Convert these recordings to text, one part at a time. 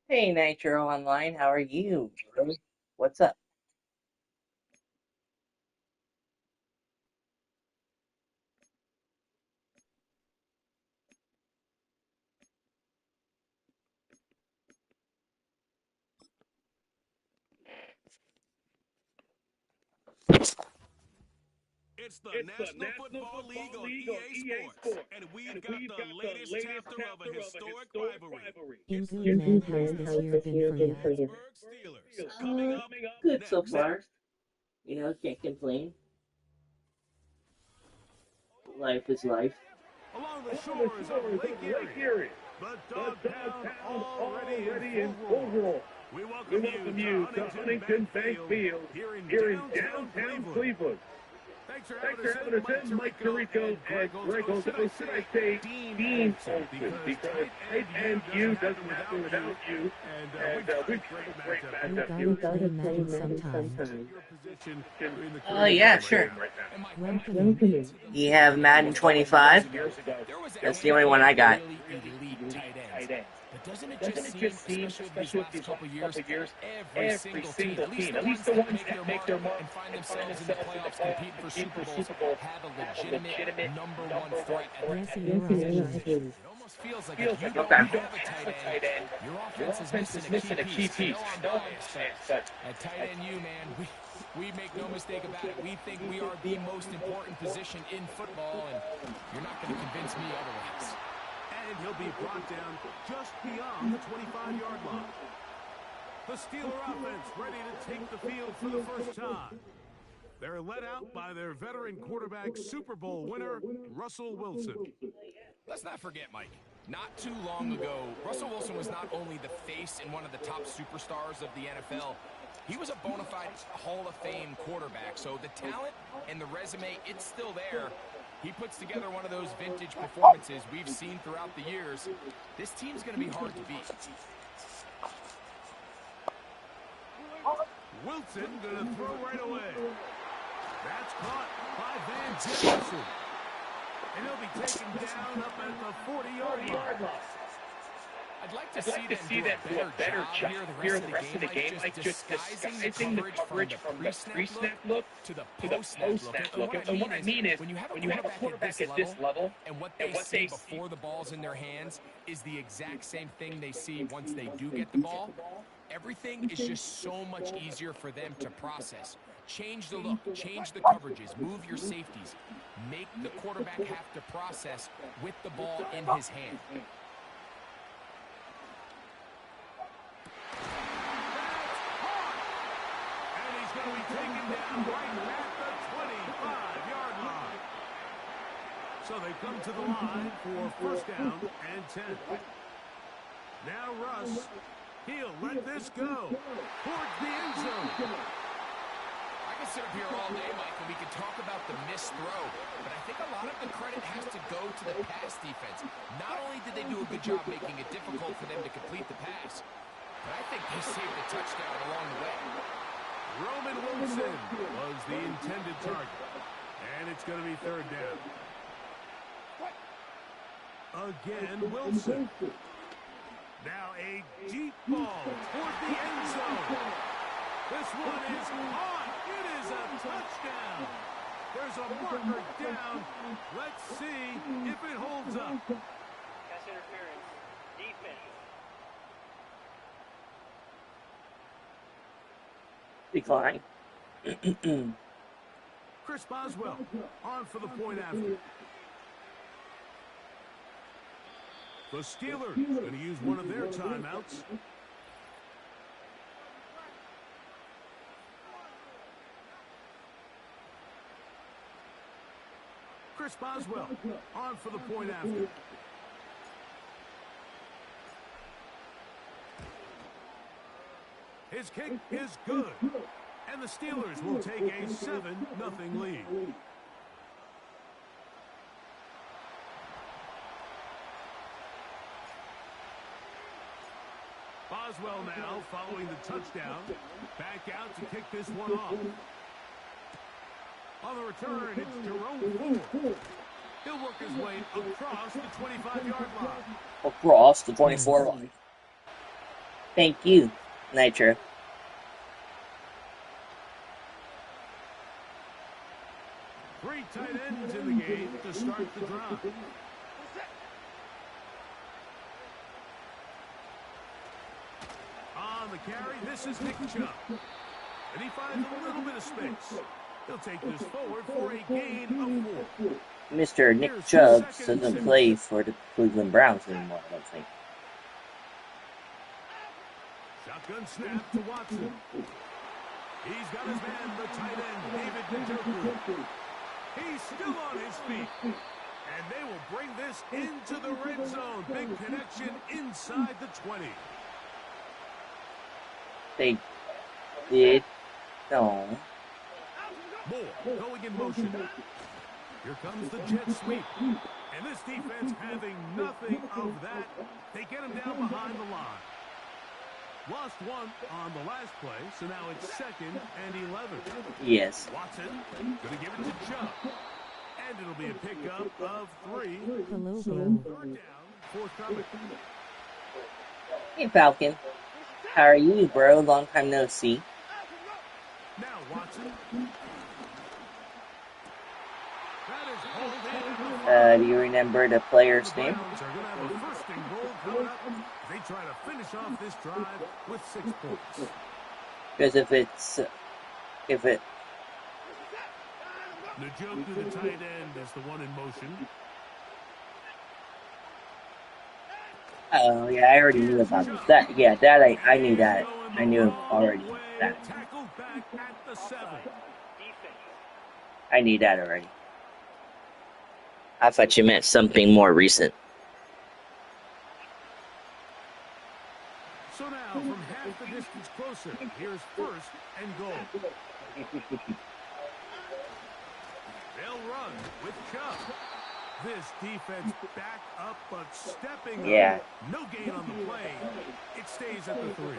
Hey, Nitro Online, how are you? What's up? It's the National Football League on EA Sports, and we've got the latest chapter of a historic rivalry. It's the Improvement has this year been for you? Pittsburgh Steelers coming up Good so next. far. Can't complain. Life is life. Along the shores of Lake Erie, the Dog Pound already in full roar. We welcome you to Huntington Bank Field here in downtown Cleveland. Thanks for having us in, Mike Tirico and Greg Olson. Should I say Dean Olson? Because tight end you doesn't happen without you. And we've got a great matchup here. We gotta play Madden sometime. Yeah, sure. Welcome. You have Madden 25. That's the only one I got. But doesn't it just seem, especially with these last couple years, every single team, at least the ones that make their mark and find themselves in the playoffs competing for Super Bowls, have a legitimate number one threat at the position. It almost feels like if you don't have a tight end, your offense is missing a key piece. I know I'm biased, but at tight end, we make no mistake about it. We think we are the most important position in football, and you're not going to convince me otherwise. And he'll be brought down just beyond the 25-yard line. The Steeler offense ready to take the field for the first time. They're led out by their veteran quarterback, Super Bowl winner, Russell Wilson. Let's not forget, Mike, not too long ago, Russell Wilson was not only the face and one of the top superstars of the NFL, he was a bona fide Hall of Fame quarterback. So the talent and the resume, it's still there. He puts together one of those vintage performances we've seen throughout the years. This team's going to be hard to beat. Wilson going to throw right away. That's caught by Van Jefferson. And he'll be taken down up at the 40-yard line. I'd like to see them do a better job here the rest of the game, like just disguising the coverage from the pre-snap look to the post-snap look. And what I mean is, when you have a quarterback at this level, and what they see before the ball's in their hands is the exact same thing they see once they do get the ball, everything is just so much easier for them to process. Change the look, change the coverages, move your safeties. Make the quarterback have to process with the ball in his hand. Going to be taken down right at the 25-yard line. So they come to the line for first down and 10. Now Russ, he'll let this go towards the end zone. I can sit up here all day, Mike, and we can talk about the missed throw, but I think a lot of the credit has to go to the pass defense. Not only did they do a good job making it difficult for them to complete the pass, but I think they saved a touchdown along the way. Roman Wilson was the intended target. And it's going to be third down. Again, Wilson. Now a deep ball toward the end zone. This one is caught. It is a touchdown. There's a marker down. Let's see if it holds up. Pass interference. Defense. Decline. Chris Boswell on for the point after. The Steelers going to use one of their timeouts. Chris Boswell on for the point after. His kick is good. And the Steelers will take a 7-0 lead. Boswell now following the touchdown. Back out to kick this one off. On the return, it's Jerome Ford. He'll work his way across the 25-yard line. Across the 24 line. Thank you, Nitro. Three tight ends in the game to start the drive. On the carry, this is Nick Chubb. And he finds a little bit of space. He'll take this forward for a gain of 4. Mr. Nick Chubb doesn't play for the Cleveland Browns anymore, I don't think. Shotgun snap to Watson. He's got his man, the tight end, David Njoku. He's still on his feet. And they will bring this into the red zone. Big connection inside the 20. They did. No. Moore going in motion. Here comes the jet sweep. And this defense having nothing of that. They get him down behind the line. Lost one on the last play, so now it's 2nd and 11. Yes. Watson going to give it to Chubb. And it'll be a pickup of 3. Hello, So bro. 3rd down, 4th coming. Hey, Falcon. How are you, bro? Long time no see. Now Watson. That is holding. Do you remember the player's The name? Browns are going to have a 1st and goal coming up. They try to finish off this drive with 6 points. Because if it Njoku, the tight end, is the one in motion. oh yeah, I already knew about that. Yeah, that I knew that. I knew already that. Tackled back at the 7. I knew that already. I thought you meant something more recent. So now, from half the distance closer, here's 1st and goal. They'll run with Chubb. This defense back up, but stepping Yeah. up. No gain on the play. It stays at the 3.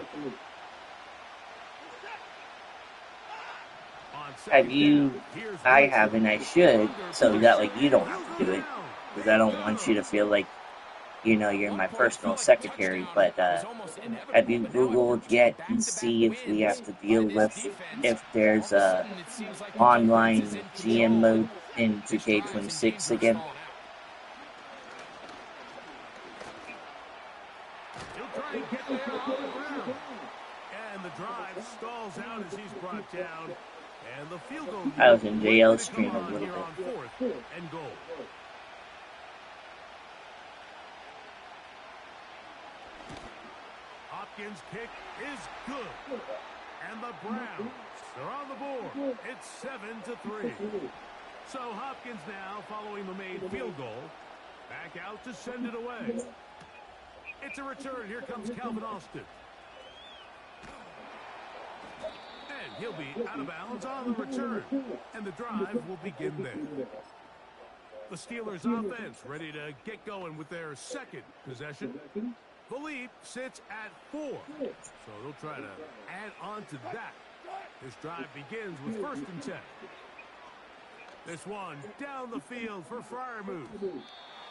On Have 2nd you? down, here's I Wilson. haven't. I should. So that way you don't have to do it. Because I don't want you to feel like, you're my personal secretary. But have you Googled yet and see if we have to deal with if there's a online GM mode in 2K26 again? He'll try and get there on the ground. And the drive stalls out as he's brought down. And the field goal. I was in JL ready to stream come a on little here bit. on 4th and goal. Hopkins' kick is good. And the Browns are on the board. It's 7-3. So Hopkins now, following the made field goal, back out to send it away. It's a return. Here comes Calvin Austin. And he'll be out of bounds on the return. And the drive will begin there. The Steelers offense ready to get going with their 2nd possession. The lead sits at 4. So they'll try to add on to that. This drive begins with 1st and 10. This one down the field for Freiermuth.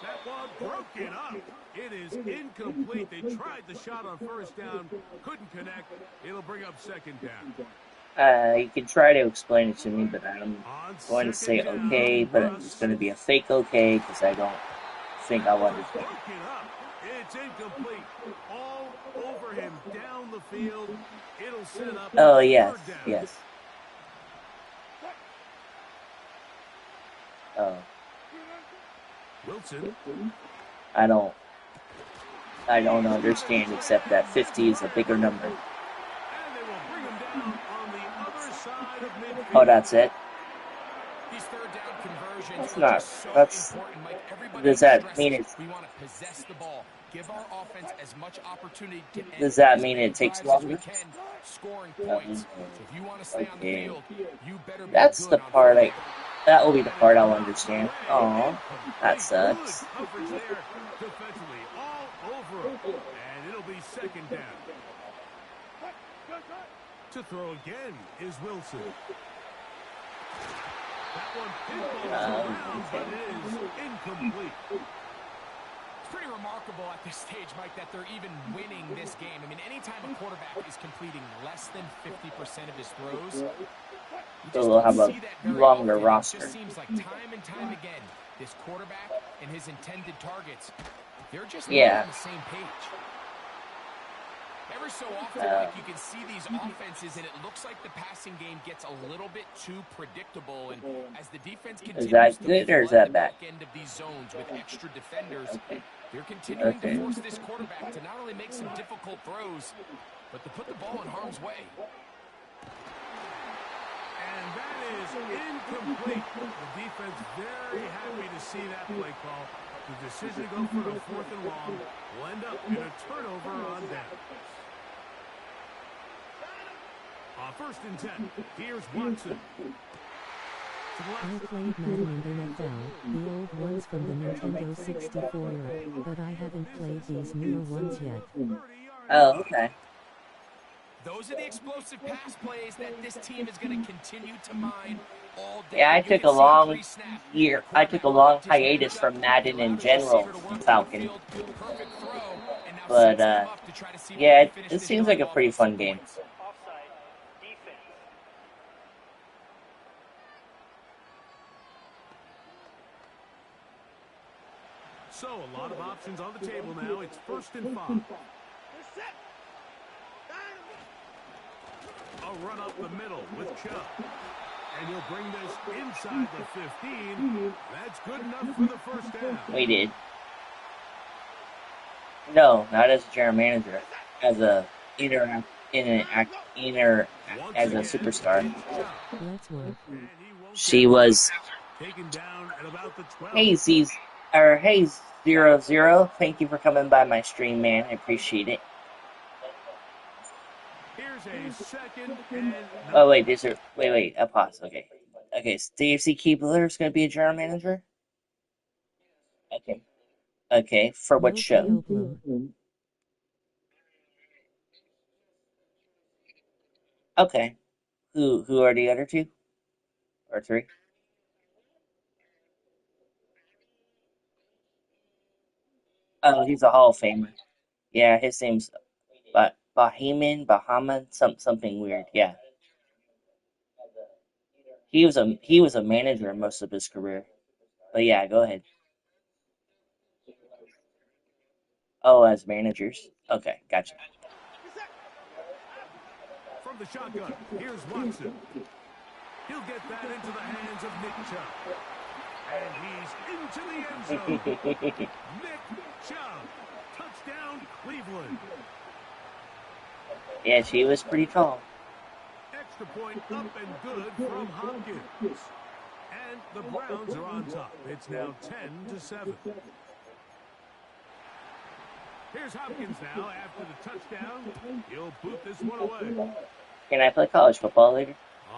That one broken up. It is incomplete. They tried the shot on 1st down. Couldn't connect. It'll bring up 2nd down. You can try to explain it to me, but I'm going to say okay, but it's going to be a fake okay because I don't think I'll understand. Broken up. It's incomplete. All over him down the field. It'll set up. Oh, yes, 3rd down. yes. Oh, Wilson. I don't understand except that 50 is a bigger number. And they will bring him down on the other side of midfield. Oh, that's it? These 3rd down conversions That's are not, just so that's, important, Mike. Everybody does that stresses mean it's, we want to possess the ball, give our offense as much opportunity to end does that as mean many it takes drives as we longer? can, scoring points. So if you want to stay on the Okay. field, you better be That's good the on part 4th down. that will be the part I'll understand. Oh, that sucks. Good coverage there defensively, all over him. And it'll be 2nd down. To throw again is Wilson. That one pinballs around, but it is incomplete. It's pretty remarkable at this stage, Mike, that they're even winning this game. I mean, anytime a quarterback is completing less than 50% of his throws, you just So we'll don't have a see that very longer often. roster. It just seems like time and time again, this quarterback and his intended targets, they're just not Yeah. on the same page. Every so often, Mike, you can see these offenses, and it looks like the passing game gets a little bit too predictable. And as the defense continues that to good or is flood that the bad? back end of these zones with extra defenders, Okay. they're continuing Okay. to force this quarterback to not only make some difficult throws, but to put the ball in harm's way. And that is incomplete. The defense very happy to see that play call. The decision to go for the 4th and long will end up in a turnover on downs. On 1st and 10, here's Watson. I played Madden in the NFL, the old ones from the Nintendo 64 era, but I haven't played these newer ones yet. Oh, okay. Those are the explosive pass plays that this team is going to continue to mine all day. Yeah, I You took can a see long pre-snap. year. I took a long hiatus from Madden in general, Falcon. Perfect throw, and now But sets them up to try to see if yeah, they can finish it this seems drive like a off pretty with some fun game. points. Offside. Defense. So a lot of options on the table now. It's 1st and 5. A run up the middle with Chubb. And he'll bring this inside the 15. That's good enough for the 1st down. We did. No, not as a general manager. As a as a superstar. Let's work. She was Taken down at about the 12. Hey 00. Thank you for coming by my stream, man. I appreciate it. Here's a 2nd and... Oh wait, wait, a pause. Okay, Steve C. Keebler's gonna be a general manager? Okay, for what No show? problem. Okay. Who are the other 2? Or 3? Oh, he's a Hall of Famer. Yeah, his name's Bahama, something weird. Yeah, he was a manager most of his career. But yeah, go ahead. Oh, as managers. Okay, gotcha. From the shotgun, here's Watson. He'll get that into the hands of Nick Chubb. And he's into the end zone. Nick Chubb. Touchdown, Cleveland. Yeah, she was pretty tall. Extra point up and good from Hopkins. And the Browns are on top. It's now 10-7. Here's Hopkins now after the touchdown. He'll boot this one away. Can I play college football later?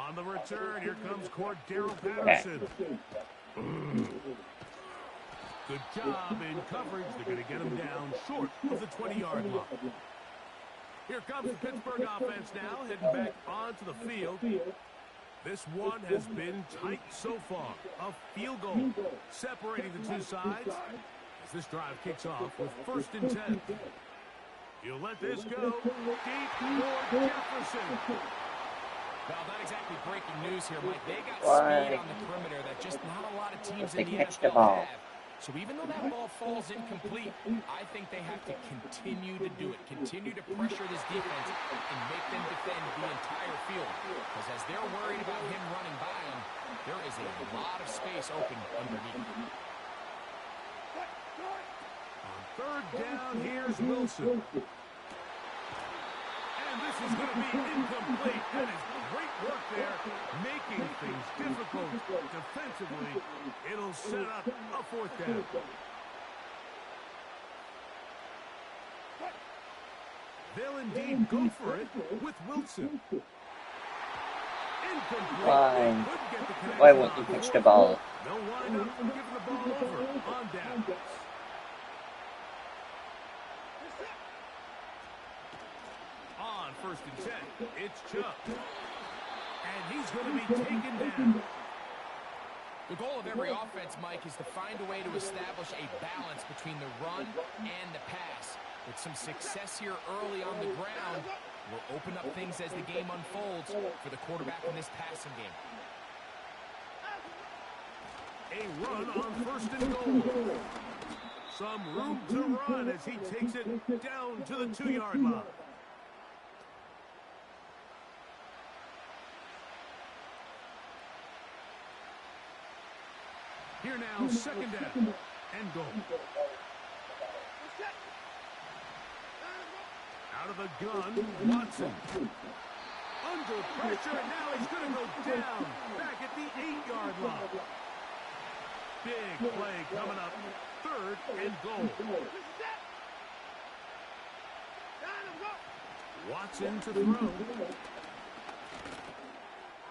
On the return, here comes Cordero Patterson. Good job in coverage. They're going to get him down short of the 20-yard line. Here comes the Pittsburgh offense now, heading back onto the field. This one has been tight so far. A field goal separating the two sides as this drive kicks off with 1st and 10. You'll let this go deep for Jefferson. Well, not exactly breaking news here, Mike. They got speed on the perimeter that just not a lot of teams in the NFL have. So even though that ball falls incomplete, I think they have to continue to do it. Continue to pressure this defense and make them defend the entire field. Because as they're worried about him running by them, there is a lot of space open underneath. On 3rd down, here's Wilson. And this is going to be incomplete. That is great work there, making things difficult defensively. It'll set up a 4th down. They'll indeed go for it with Wilson. Incomplete. Fine. Couldn't get the connection Why won't you on pitch 4th. the ball? No wind-up, giving the ball over on downs. On 1st and 10, it's Chubb. And he's going to be taken down. The goal of every offense, Mike, is to find a way to establish a balance between the run and the pass. With some success here early on the ground will open up things as the game unfolds for the quarterback in this passing game. A run on 1st and goal. Some room to run as he takes it down to the 2-yard line. Here now, 2nd down and goal. Out of the gun, Watson. Under pressure, and now he's going to go down back at the 8-yard line. Big play coming up, 3rd and goal. Watson to throw.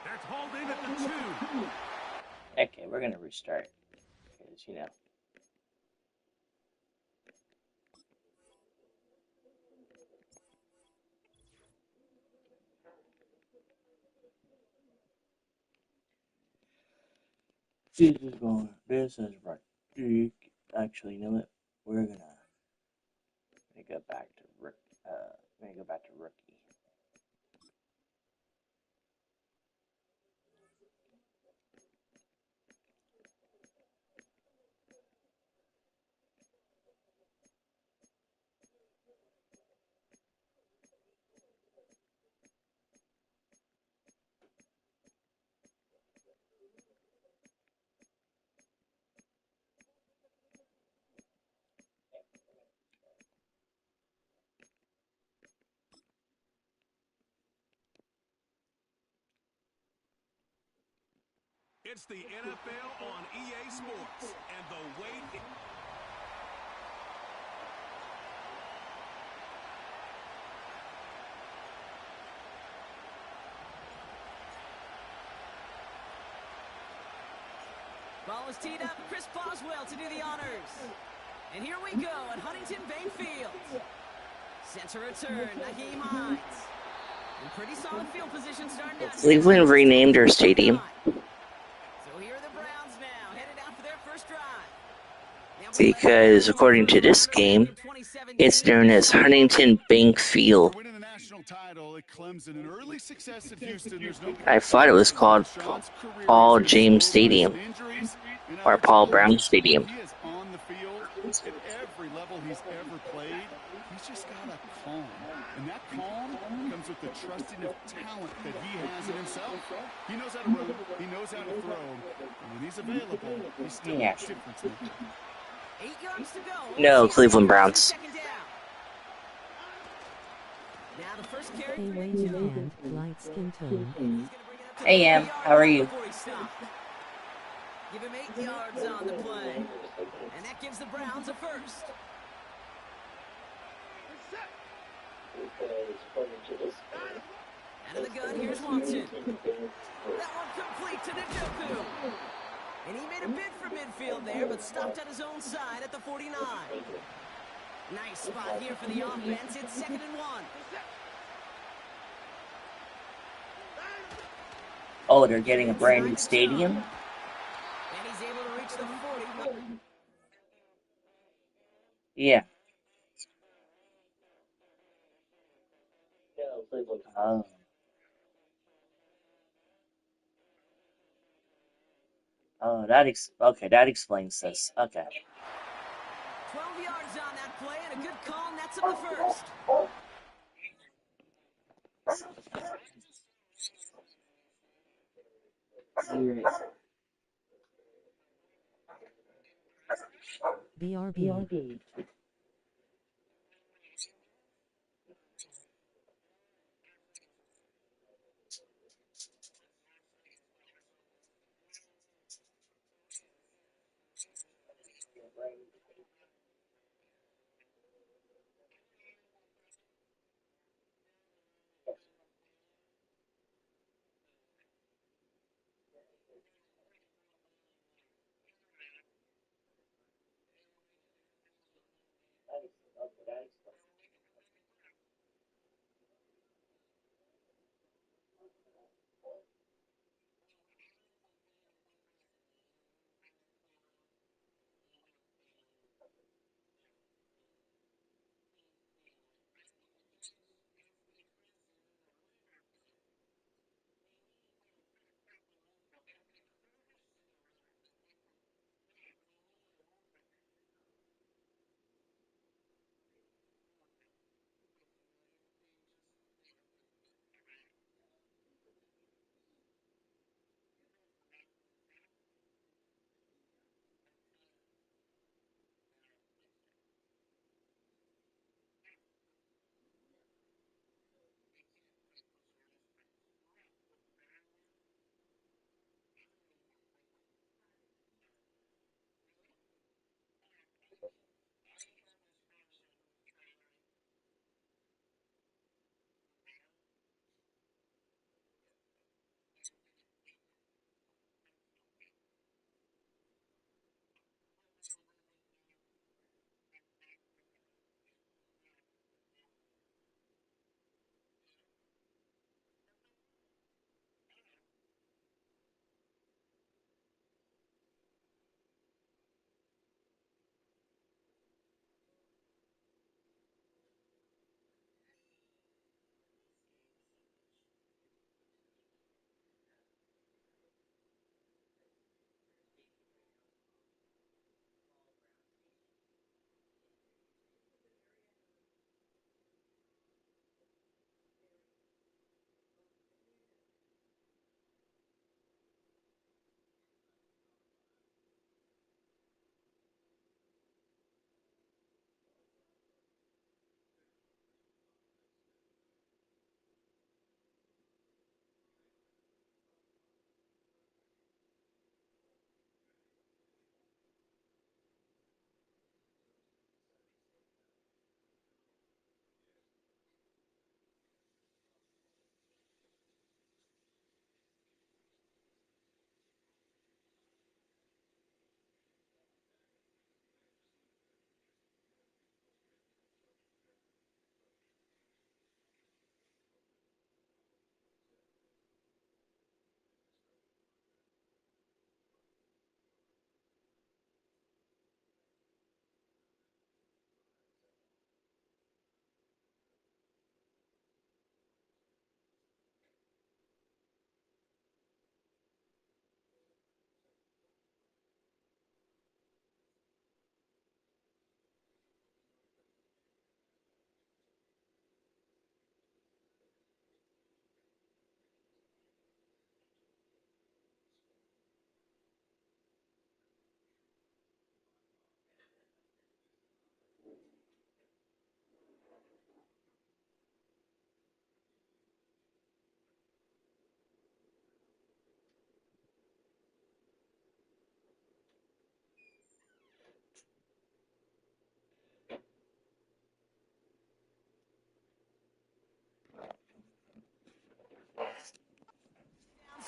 That's hauled in at the 2. Okay, we're going to restart. Because, you know. This is right. Actually, you know what? We're gonna go back to rookie. It's the NFL on EA Sports, and the wait. Ball is teed up. Chris Boswell to do the honors. And here we go at Huntington Bank Field. Center return, Naheem Hines. In pretty solid field position starting out. Cleveland renamed their stadium. So here are the Browns now, headed out for their first drive. Because according to this game, it's known as Huntington Bank Field. I thought it was called Paul James Stadium or Paul Brown Stadium. He is on the field at every level he's ever played. He's just got a calm, and that calm comes with the trusting of talent that he has in himself. He knows how to run, he knows how to throw, and when he's available, he's still a difference maker. 8 yards to go. No, Cleveland Browns. Now the first carry. Hey, wave your hand, light skin tone. Hey, Em, how are you? Give him 8 yards on the play. And that gives the Browns a first. Out of the gun, here's Watson. That one complete to Njoku. And he made a bid for midfield there, but stopped at his own side at the 49. Nice spot here for the offense. It's 2nd and 1. Oh, they're getting a brand new stadium? And he's able to reach the 40. Yeah. Oh. Oh, that explains this. Okay. 12 yards on that play, and a good call nets up the first. BRB.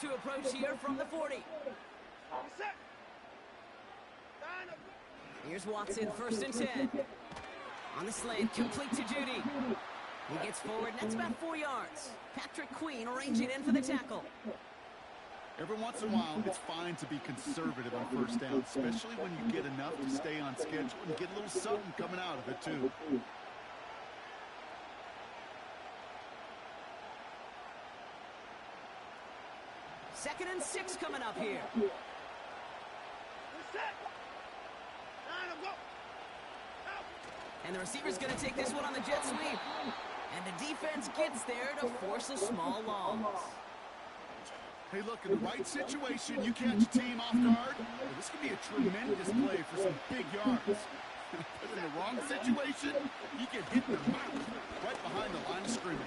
to approach here from the 40. Here's Watson, 1st and 10. On the slant, complete to Judy. He gets forward, and that's about 4 yards. Patrick Queen arranging in for the tackle. Every once in a while, it's fine to be conservative on 1st down, especially when you get enough to stay on schedule and get a little something coming out of it, too. Second and 6 coming up here. And the receiver's going to take this one on the jet sweep. And the defense gets there to force a small loss. Hey, look, in the right situation, you catch a team off guard. Well, this could be a tremendous play for some big yards. But in the wrong situation, you get hit in the mouth right behind the line of scrimmage.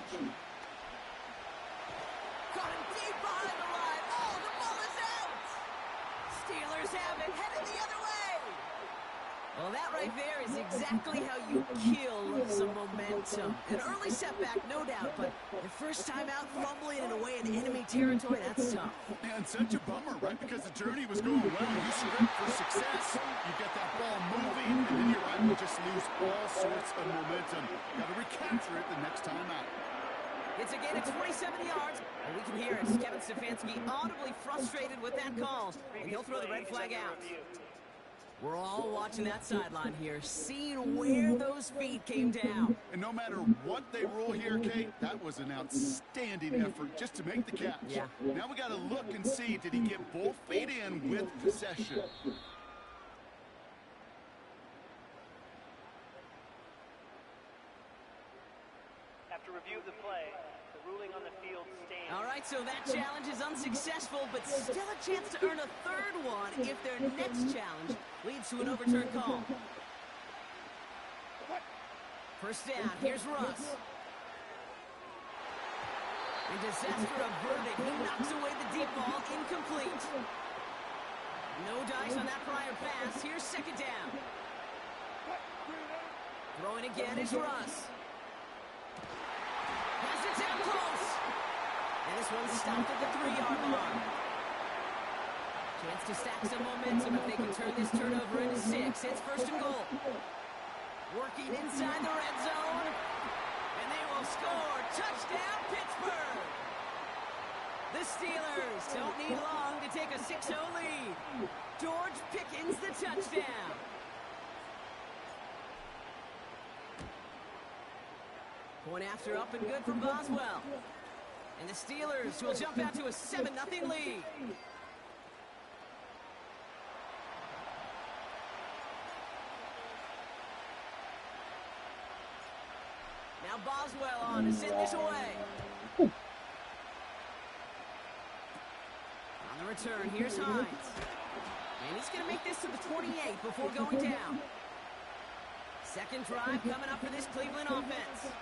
Caught him deep behind the line. Oh, the ball is out. Steelers have it, headed the other way. Well, that right there is exactly how you kill some momentum. An early setback, no doubt, but the first time out, fumbling it away in enemy territory, that's tough. And such a bummer, right? Because the journey was going well. You script for success. You get that ball moving, and then you're right, you just lose all sorts of momentum. Got to recapture it the next time out. It's a gain of 27 yards, and we can hear it. Kevin Stefanski audibly frustrated with that call, and he'll throw the red flag out. We're all watching that sideline here, seeing where those feet came down. And no matter what they rule here, Kate, that was an outstanding effort just to make the catch. Yeah. Now we got to look and see, did he get both feet in with possession? After review of the play, the ruling on the field stands. All right, so that challenge is unsuccessful, but still a chance to earn a third one if their next challenge leads to an overturned call. First down, here's Russ. And disaster averted. He knocks away the deep ball, incomplete. No dice on that prior pass. Here's 2nd down. Throwing again is Russ. Has it down close. And this one's stopped at the 3-yard line. Chance to stack some momentum if they can turn this turnover into 6. It's 1st and goal. Working inside the red zone. And they will score. Touchdown, Pittsburgh. The Steelers don't need long to take a 6-0 lead. George Pickens the touchdown. Point after up and good from Boswell. And the Steelers will jump out to a 7-0 lead. Now Boswell on to send this away. On the return, here's Hines. And he's going to make this to the 28 before going down. Second drive coming up for this Cleveland offense.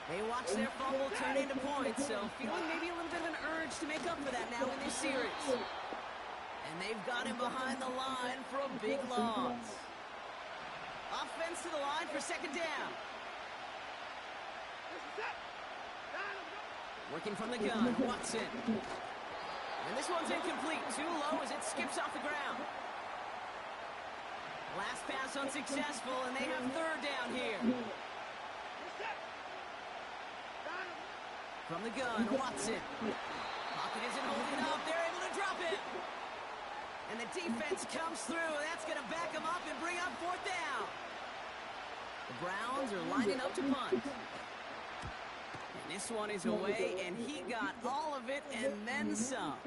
They watch their fumble turn into points, so feeling maybe a little bit of an urge to make up for that now in this series. And they've got him behind the line for a big loss. Offense to the line for 2nd down. Working from the gun, Watson. And this one's incomplete, too low as it skips off the ground. Last pass unsuccessful, and they have 3rd down here. From the gun, Watson. Pocket isn't holding up. They're able to drop it. And the defense comes through. That's going to back them up and bring up 4th down. The Browns are lining up to punt. And this one is away, and he got all of it and then some.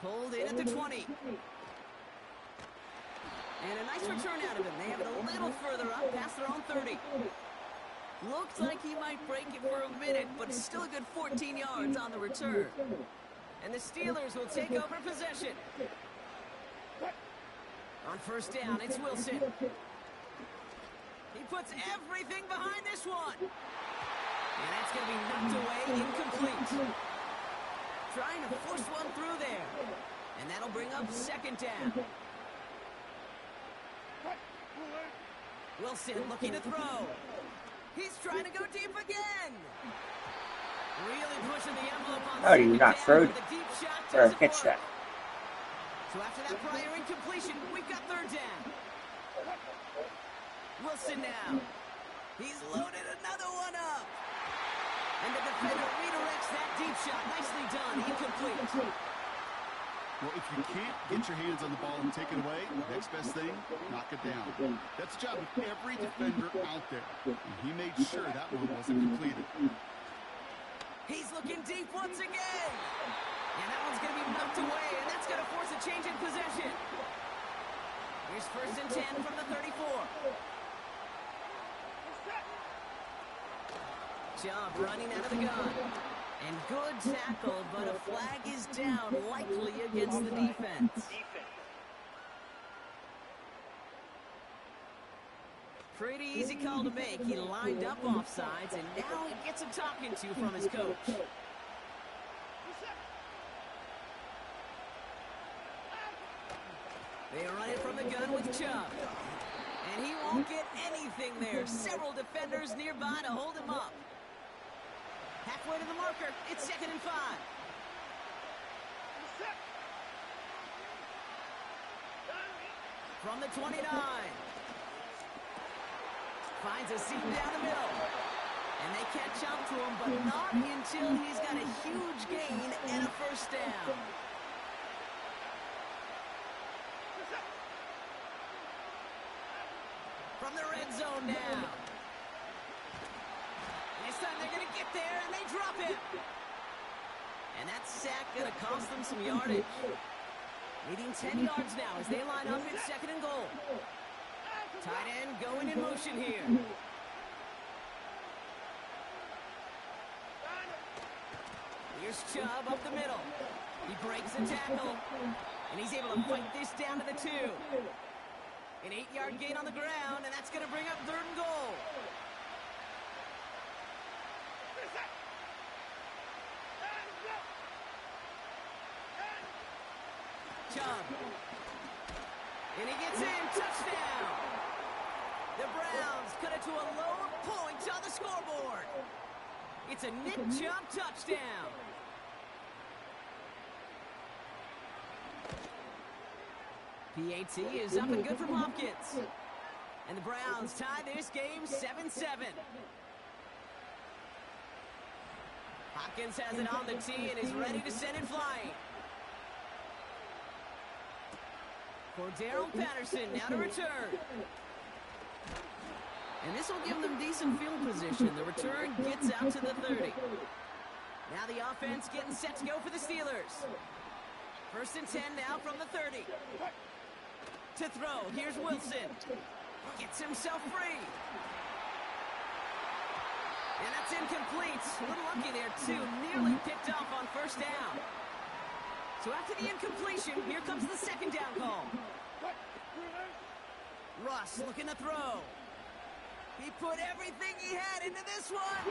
Pulled in at the 20. And a nice return out of him. They have it a little further up past their own 30. Looks like he might break it for a minute, but it's still a good 14 yards on the return. And the Steelers will take over possession. On 1st down, it's Wilson. He puts everything behind this one. And that's going to be knocked away, incomplete. Trying to force one through there. And that'll bring up 2nd down. Wilson looking to throw. He's trying to go deep again. Really pushing the envelope on How do you not throw? the deep shot for a pitch track. So after that prior incompletion, we've got third down. Wilson now. He's loaded another one up. And the defender redirects that deep shot. Nicely done. Incomplete. Well, if you can't get your hands on the ball and take it away, next best thing, knock it down. That's the job of every defender out there. And he made sure that one wasn't completed. He's looking deep once again. And that one's going to be knocked away, and that's going to force a change in possession. Here's 1st and 10 from the 34. Chubb running out of the gun. And good tackle, but a flag is down, likely against the defense. Pretty easy call to make. He lined up offsides, and now he gets a talking to from his coach. They run it from the gun with Chubb. And he won't get anything there. Several defenders nearby to hold him up. Halfway to the marker, it's 2nd and 5. From the 29. Finds a seam down the middle. And they catch up to him, but not until he's got a huge gain and a 1st down. From the red zone now. This time they're going to get there, and they drop it. And that sack going to cost them some yardage. Leading 10 yards now as they line up in 2nd and goal. Tight end going in motion here. Here's Chubb up the middle. He breaks a tackle, and he's able to fight this down to the 2. An 8-yard gain on the ground, and that's going to bring up 3rd and goal. Chubb. And he gets in. Touchdown. The Browns cut it to a lower point on the scoreboard. It's a Nick Chubb touchdown. PAT is up and good from Hopkins. And the Browns tie this game 7-7. Hopkins has it on the tee and is ready to send it flying. Cordero Patterson now to return. And this will give them decent field position. The return gets out to the 30. Now the offense getting set to go for the Steelers. 1st and 10 now from the 30. To throw, here's Wilson. Gets himself free. And that's incomplete. A little lucky there, too. Nearly picked off on 1st down. So after the incompletion, here comes the 2nd down call. Russ looking to throw. He put everything he had into this one.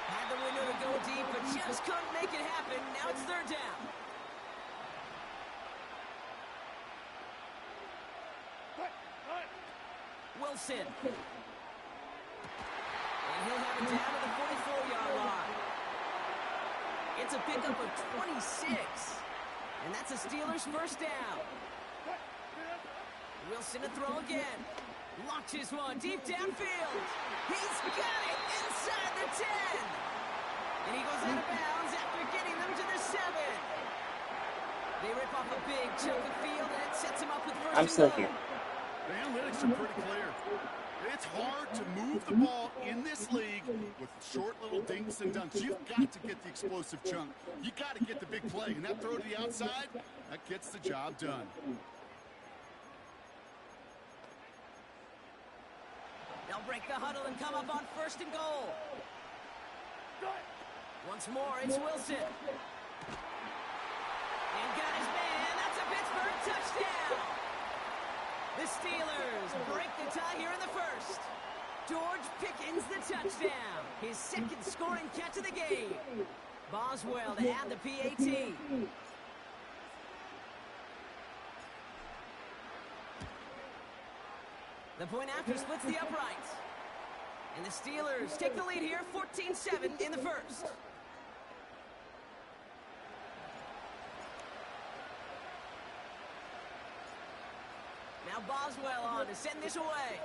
Had the window to go deep, but just couldn't make it happen. Now it's 3rd down. Wilson. And he'll have it down to the 44-yard line. It's a pickup of 26. And that's a Steelers 1st down. Wilson to throw again. Launches one deep downfield. He's got it inside the 10. And he goes out of bounds after getting them to the 7. They rip off a big chunk of field, and it sets him up with 1st I'm still here. The analytics are pretty clear. It's hard to move the ball in this league with short little dinks and dunks. You've got to get the explosive chunk. You got to get the big play. And that throw to the outside, that gets the job done. They'll break the huddle and come up on 1st and goal. Once more, it's Wilson. And got his man. That's a Pittsburgh touchdown. The Steelers break the tie here in the 1st. George Pickens the touchdown. His 2nd scoring catch of the game. Boswell to add the PAT. The point after splits the uprights. And the Steelers take the lead here, 14-7 in the 1st. Now Boswell on to send this away.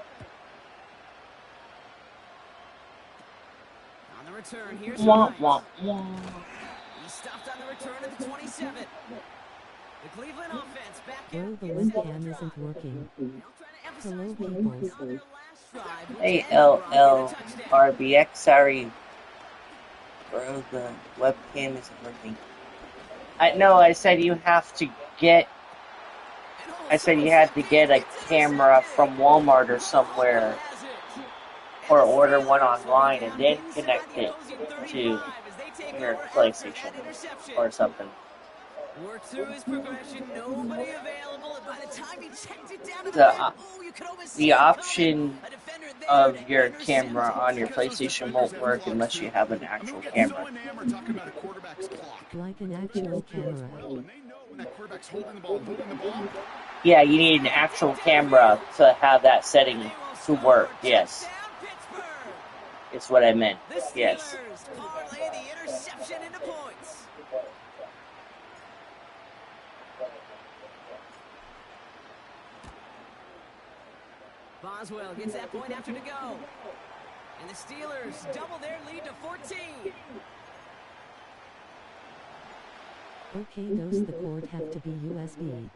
On the return, here's Hines. He stopped on the return at the 27. The Cleveland offense back Bro, out. the webcam isn't working. Hello, peoples. Hey, LLRBX, sorry. Bro, the webcam isn't working. I said you have to get... I said you had to get a camera from Walmart or somewhere, or order one online and then connect it to your PlayStation or something. Worked through his progression, nobody available, and by the time he checked it down to the you could almost see the option of your camera on your PlayStation won't work unless you have an actual camera. Like an actual camera. Yeah, you need an actual camera to have that setting to work, yes. It's what I meant, yes. parlay the interception into points. Boswell gets that point after to go. And the Steelers double their lead to 14. Okay, those the cord have to be USB.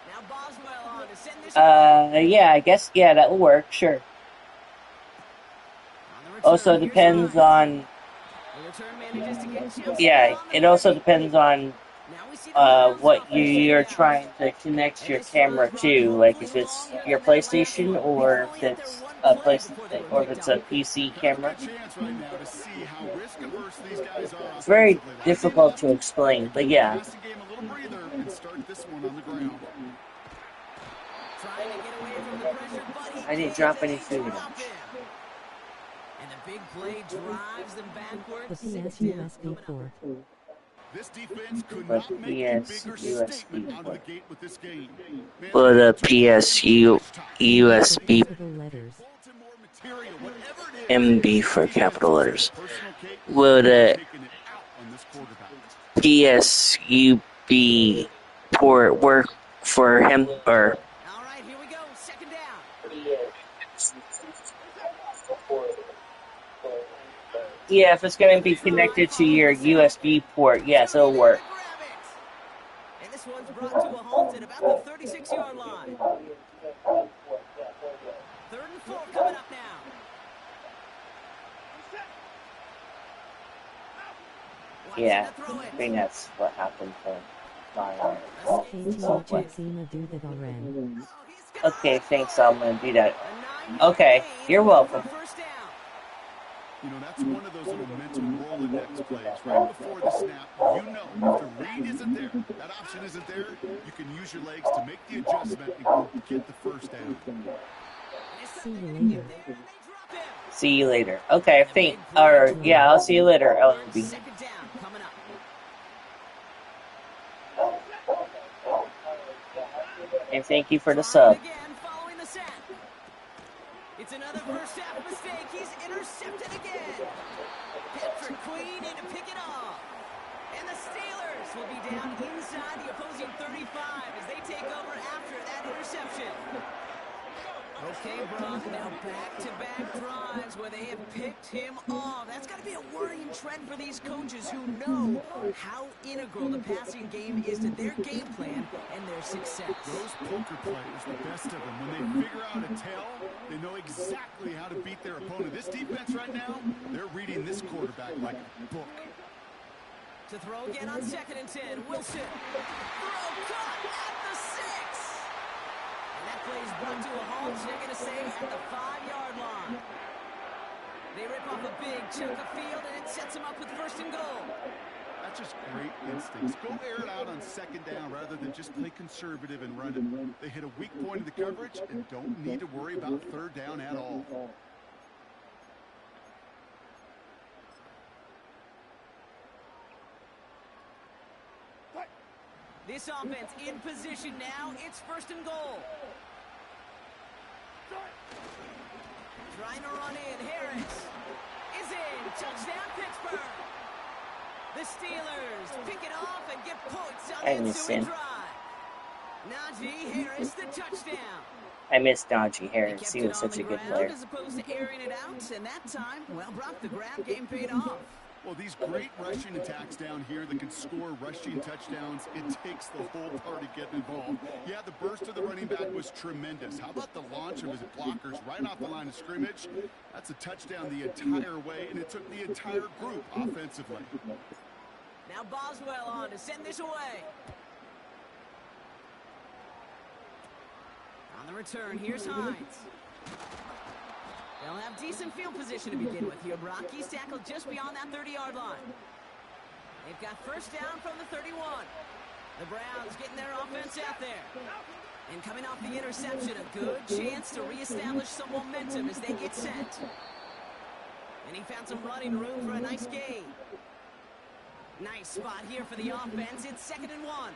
Now Boswell on to send this yeah, I guess, yeah, that will work, sure. Also depends on, yeah, it also depends on what you're trying to connect your camera to, like if it's your PlayStation or if it's a PC camera. It's very difficult to explain, but yeah. I didn't drop any food. And the big play drives them backwards. The PS USB port. This defense could not make a bigger statement out of the gate with this game. Well, the USB MB for capital letters. Will the PSUB port work for him or? All right, here we go. Second down. Yeah, if it's going to be connected to your USB port, yes, it'll work. And this one's brought to a halt at about the 36-yard line. 3rd and 4 coming up now. Yeah, I think that's what happened to my Okay, thanks, I'm going to do that. Okay, you're welcome. You know, that's one of those little mental Rolodex plays. Right before the snap, you know, if the read isn't there, that option isn't there, you can use your legs to make the adjustment and go get the first down. See you later. See you later. Okay, yeah, I'll see you later, LB. Second down coming up. And thank you for the sub. It's another first half mistake. He's intercepted again. Patrick Queen in to pick it off. And the Steelers will be down inside the opposing 35 as they take over after that interception. Okay, Brock, now back-to-back drives where they have picked him off. That's got to be a worrying trend for these coaches who know how integral the passing game is to their game plan and their success. Those poker players, the best of them, when they figure out a tell, they know exactly how to beat their opponent. This defense right now, they're reading this quarterback like a book. To throw again on 2nd and 10, Wilson. Throw caught at the 6. And that play's brought to a halt, so they're going to stay at the 5-yard line. They rip off a big chunk of field, and it sets them up with 1st and goal. That's just great instincts. Go air it out on 2nd down rather than just play conservative and run it. They hit a weak point in the coverage and don't need to worry about 3rd down at all. This offense in position now. It's 1st and goal. Trying to run in. Harris is in. Touchdown, Pittsburgh. The Steelers pick it off and get points on the ensuing drive. Najee Harris, the touchdown. I miss Najee They Harris. kept He it was on such the a good ground player. as opposed to airing it out, and that time, well, Brock, the ground game paid off. Well, these great rushing attacks down here that can score rushing touchdowns, it takes the whole party getting involved. Yeah, the burst of the running back was tremendous. How about the launch of his blockers right off the line of scrimmage? That's a touchdown the entire way, and it took the entire group offensively. Now Boswell on to send this away. On the return, here's Hines. They'll have decent field position to begin with here, Brock. He's tackled just beyond that 30-yard line. They've got first down from the 31. The Browns getting their offense out there. And coming off the interception, a good chance to reestablish some momentum as they get set. And he found some running room for a nice gain. Nice spot here for the offense. It's 2nd and 1.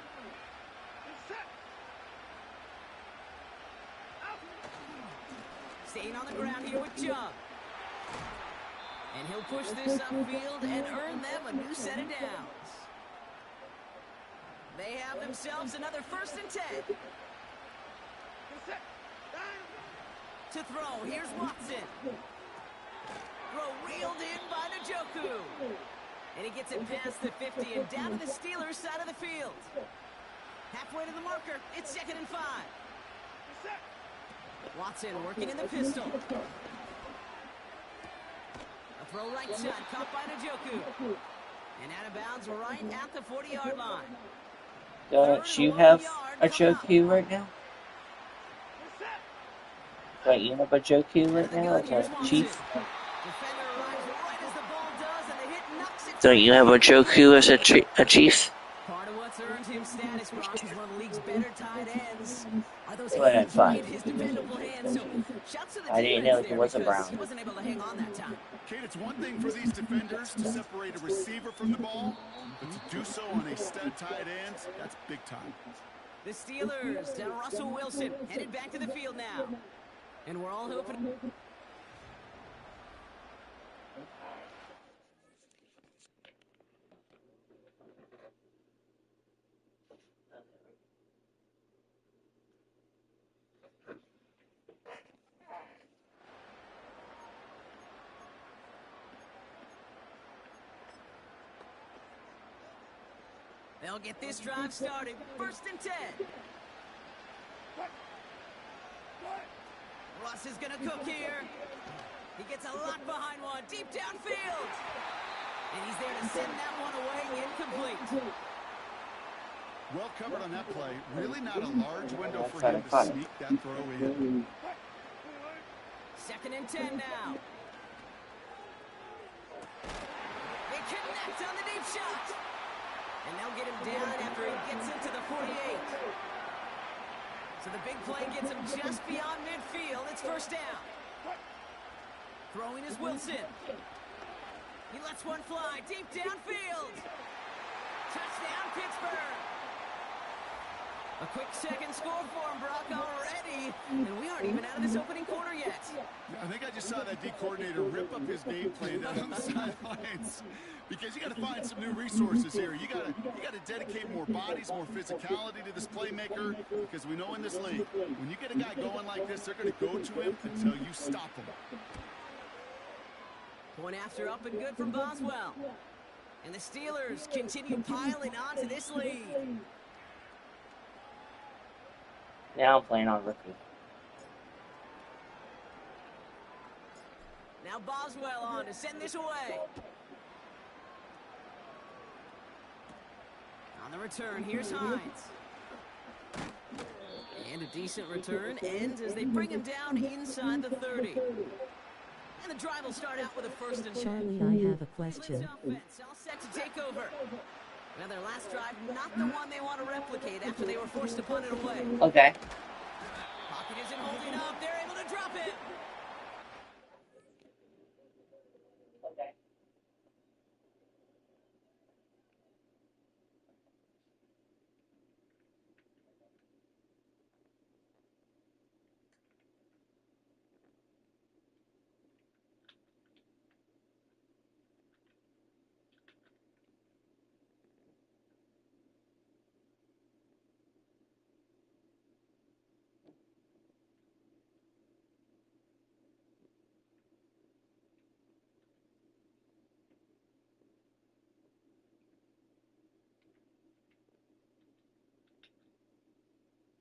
Staying on the ground here with Chubb. And he'll push this upfield and earn them a new set of downs. They have themselves another 1st and 10. To throw, here's Watson. Throw reeled in by Njoku. And he gets it past the 50 and down to the Steelers' side of the field. Halfway to the marker, it's 2nd and 5. Watson working in the pistol. A throw right side, caught by Njoku. And out of bounds right at the 40-yard line. Don't you have a Joku right now? Don't you have a Joku right now? Like a Chief? Don't you have a Joku as a Chief? Part of what's earned him status, Brock, is one of the league's better tight ends. Are those Well, hands that's fine. right, his dependable hands. So, shouts to the I didn't know he was a Brown. He wasn't able to hang on that time. Kate, it's one thing for these defenders to separate a receiver from the ball, but to do so on a stud tight end, that's big time. The Steelers, down Russell Wilson, headed back to the field now. And we're all hoping... They'll get this drive started. 1st and 10. Russ is going to cook here. He gets a lot behind one, deep downfield. And he's there to send that one away incomplete. Well covered on that play. Really not a large window for him to sneak that throw in. 2nd and 10 now. They connect on the deep shot. And they'll get him down after he gets into the 48. So the big play gets him just beyond midfield. It's 1st down. Throwing is Wilson. He lets one fly deep downfield. Touchdown, Pittsburgh. A quick second score for him, Brock, already. And we aren't even out of this opening quarter yet. I think I just saw that D coordinator rip up his game plan down on the sidelines. Because you got to find some new resources here. You got to dedicate more bodies, more physicality to this playmaker. Because we know in this league, when you get a guy going like this, they're going to go to him until you stop him. Point after up and good from Boswell. And the Steelers continue piling on to this lead. Now I'm playing on rookie. Now Boswell on to send this away. On the return, here's Hines. And a decent return ends as they bring him down inside the 30. And the drive will start out with a 1st and 10. Charlie, I have a question. Offense all set to take over. Now their last drive, not the one they want to replicate after they were forced to punt it away. Okay. Pocket isn't holding up. They're able to drop it.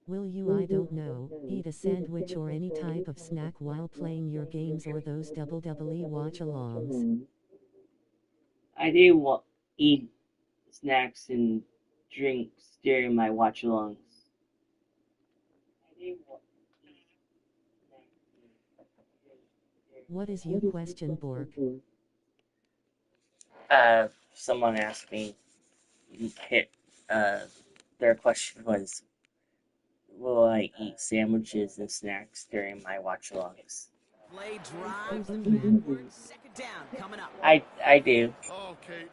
Will you, I don't know, eat a sandwich or any type of snack while playing your games or those WWE watch-alongs? I do eat snacks and drinks during my watch-alongs. What is your question, Bork? Someone asked me, uh, their question was, will I eat sandwiches and snacks during my watch-alongs? Play drives them backwards. Second down coming up. I do. Oh, Kate.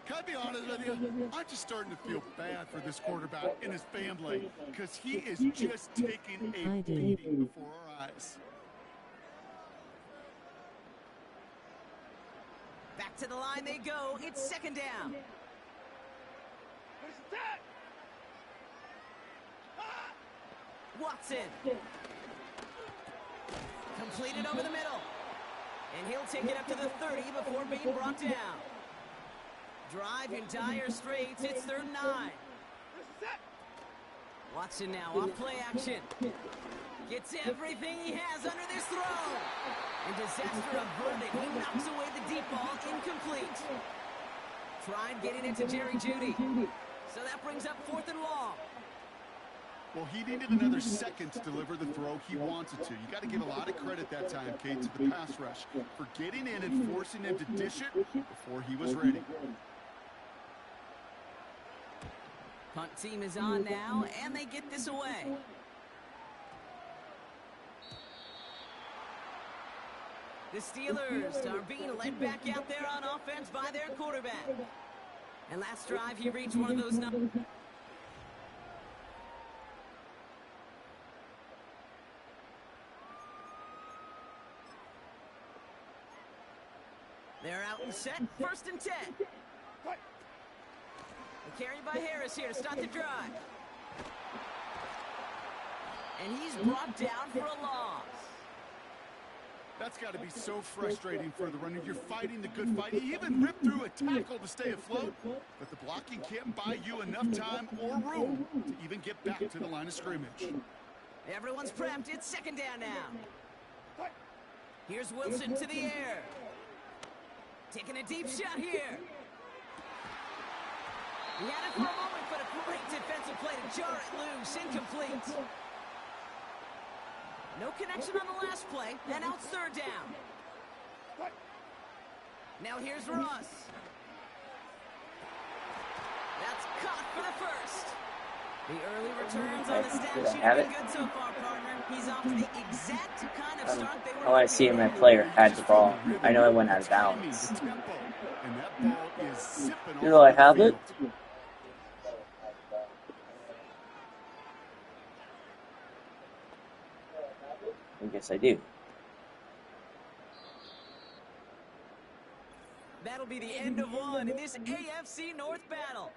Can I be honest with you? I'm just starting to feel bad for this quarterback and his family because he is just taking a beating before our eyes. Back to the line they go. It's second down. Watson. Completed over the middle. And he'll take it up to the 30 before being brought down. Drive in dire straits. It's third and 9. Watson now off play action. Gets everything he has under this throw. And disaster averted. He knocks away the deep ball. Incomplete. Tried getting it to Jerry Jeudy. So that brings up fourth and long. Well, he needed another second to deliver the throw he wanted to. You got to give a lot of credit that time, Kate, to the pass rush for getting in and forcing him to dish it before he was ready. Punt team is on now, and they get this away. The Steelers are being led back out there on offense by their quarterback. And last drive, he reached one of those numbers. They're out and set. First and 10. The carry by Harris here to start the drive. And he's brought down for a loss. That's got to be so frustrating for the runner. You're fighting the good fight. He even ripped through a tackle to stay afloat. But the blocking can't buy you enough time or room to even get back to the line of scrimmage. Everyone's prepped. It's second down now. Here's Wilson to the air. Taking a deep shot here. He had it for a moment, but a great defensive play to jar it loose. Incomplete. No connection on the last play, and now it's third down. Now here's Ross. That's caught for the first. The early returns on the stat sheet have been good so far, partner. He's off to the exact kind of start they were. I want to see if my player had the ball. I know it went out of bounds. Do I have it? I guess I do. That'll be the end of one in this AFC North battle.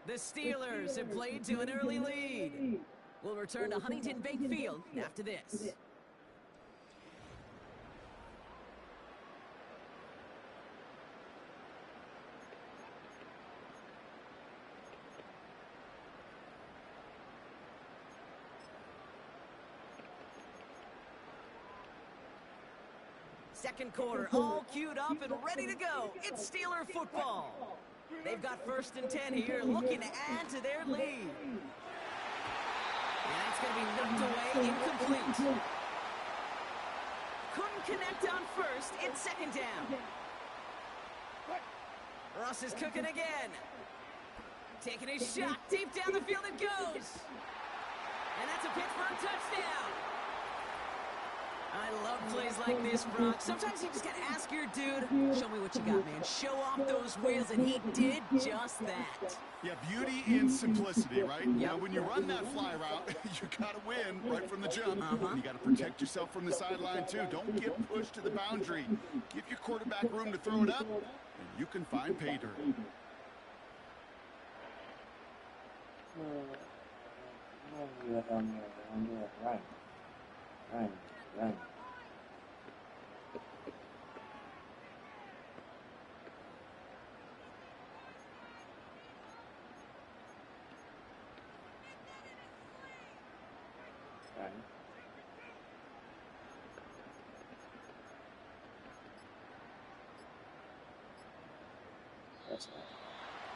The Steelers have played to an early lead. We'll return to Huntington Bank Field after this. Second quarter, all queued up and ready to go. It's Steeler football. They've got first and 10 here, looking to add to their lead. And that's going to be knocked away, incomplete. Couldn't connect on first. It's second down. Russ is cooking again. Taking a shot deep down the field it goes. And that's a Pittsburgh touchdown. I love plays like this, Brock. Sometimes you just got to ask your dude, show me what you got, man. Show off those wheels, and he did just that. Yeah, beauty and simplicity, right? Yep. Now, when you run that fly route, you got to win right from the jump. You got to protect yourself from the sideline, too. Don't get pushed to the boundary. Give your quarterback room to throw it up, and you can find pay dirt. Right.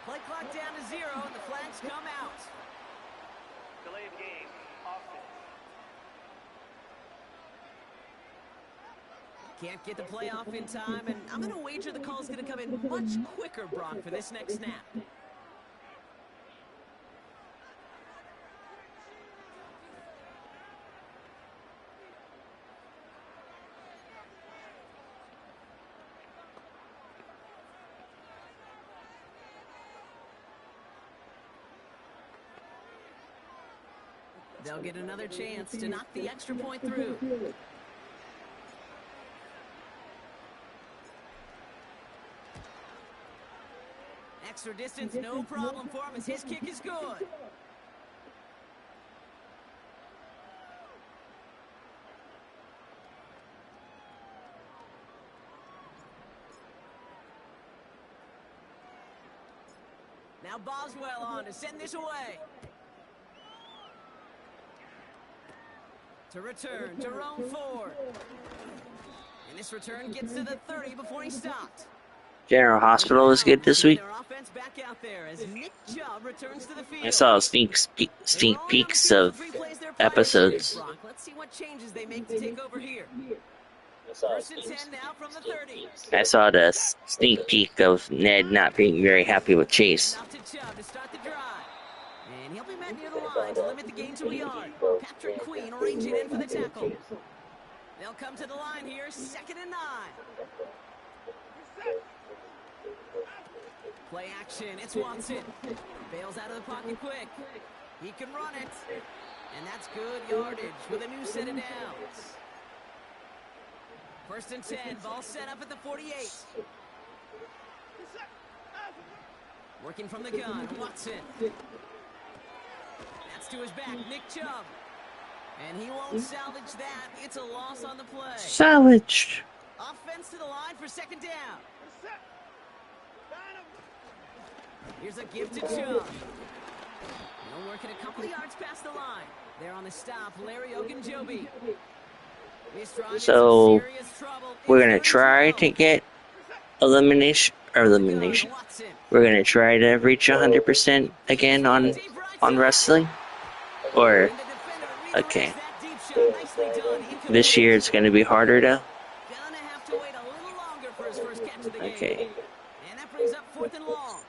Play clock down to 0, and the flags come out. Delay of game. Offense. Can't get the play off in time, and I'm going to wager the call's going to come in much quicker, Brock, for this next snap. They'll get another chance to knock the extra point through. Extra distance, no problem for him as his kick is good. Now Boswell on to send this away. To return to roam forward. And this return gets to the 30 before he stopped. General Hospital is good this week. Their offense back out there as Nick Chubb returns to the field. I saw sneak peeks of episodes. Let's see what changes they make to take over here. First and 10 now from the 30. I saw the sneak peek of Ned not being very happy with Chase. Now to Chubb to start the drive. And he'll be met near the line to limit the gain to a yard. Patrick Queen arranging in for the tackle. They'll come to the line here, 2nd and 9. Play action, it's Watson. Bails out of the pocket quick. He can run it. And that's good yardage with a new set of downs. First and 10, ball set up at the 48. Working from the gun, Watson. That's to his back, Nick Chubb. And he won't salvage that. It's a loss on the play. Salvaged. Offense to the line for 2nd down. Here's a give to Chubb. He'll work it a couple of yards past the line. There on the stop, Larry Ogunjobi. So we're gonna try to get elimination. We're gonna try to reach 100% again on wrestling. Or okay, this year it's gonna be harder though. Okay. And that brings up 4th and long.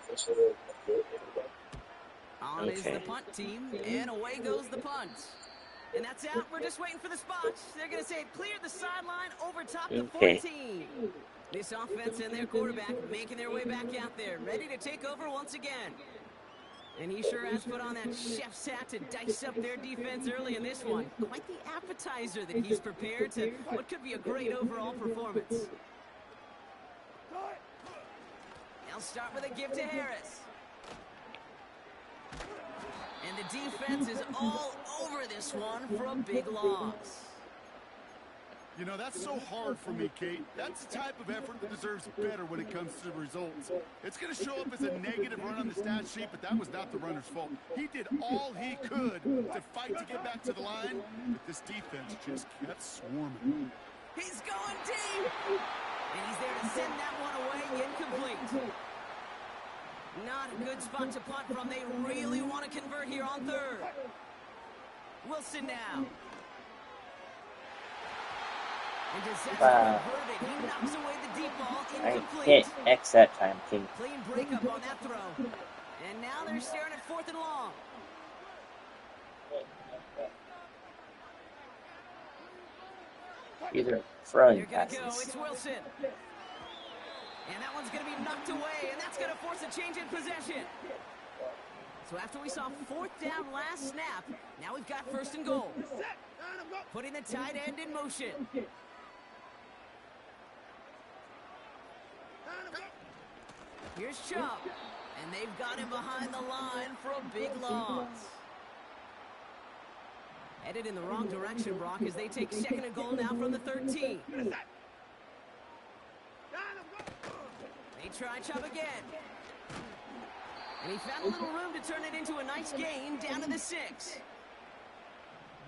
On is the punt team, and away goes the punt. And that's out. We're just waiting for the spot. They're going to say it cleared the sideline over top the 14. This offense and their quarterback making their way back out there, ready to take over once again. And he sure has put on that chef's hat to dice up their defense early in this one. Quite the appetizer that he's prepared to what could be a great overall performance. They'll start with a give to Harris. And the defense is all over this one for a big loss. You know, that's so hard for me, Kate. That's the type of effort that deserves better when it comes to the results. It's going to show up as a negative run on the stat sheet, but that was not the runner's fault. He did all he could to fight to get back to the line, but this defense just kept swarming. He's going deep! And he's there to send that one away incomplete. Not a good spot to punt from. They really want to convert here on 3rd. Wilson now. And Wow. he knocks away the deep ball, I incomplete. hit X that time, King. Clean breakup on that throw. And now they're staring at 4th and long. Either throwing They're going to go. passes. It's Wilson. And that one's going to be knocked away, and that's going to force a change in possession. So after we saw 4th down last snap, now we've got 1st and goal. Putting the tight end in motion. Here's Chubb, and they've got him behind the line for a big loss. Headed in the wrong direction, Brock, as they take 2nd and goal now from the 13. They try Chubb again. And he found a little room to turn it into a nice gain down to the 6.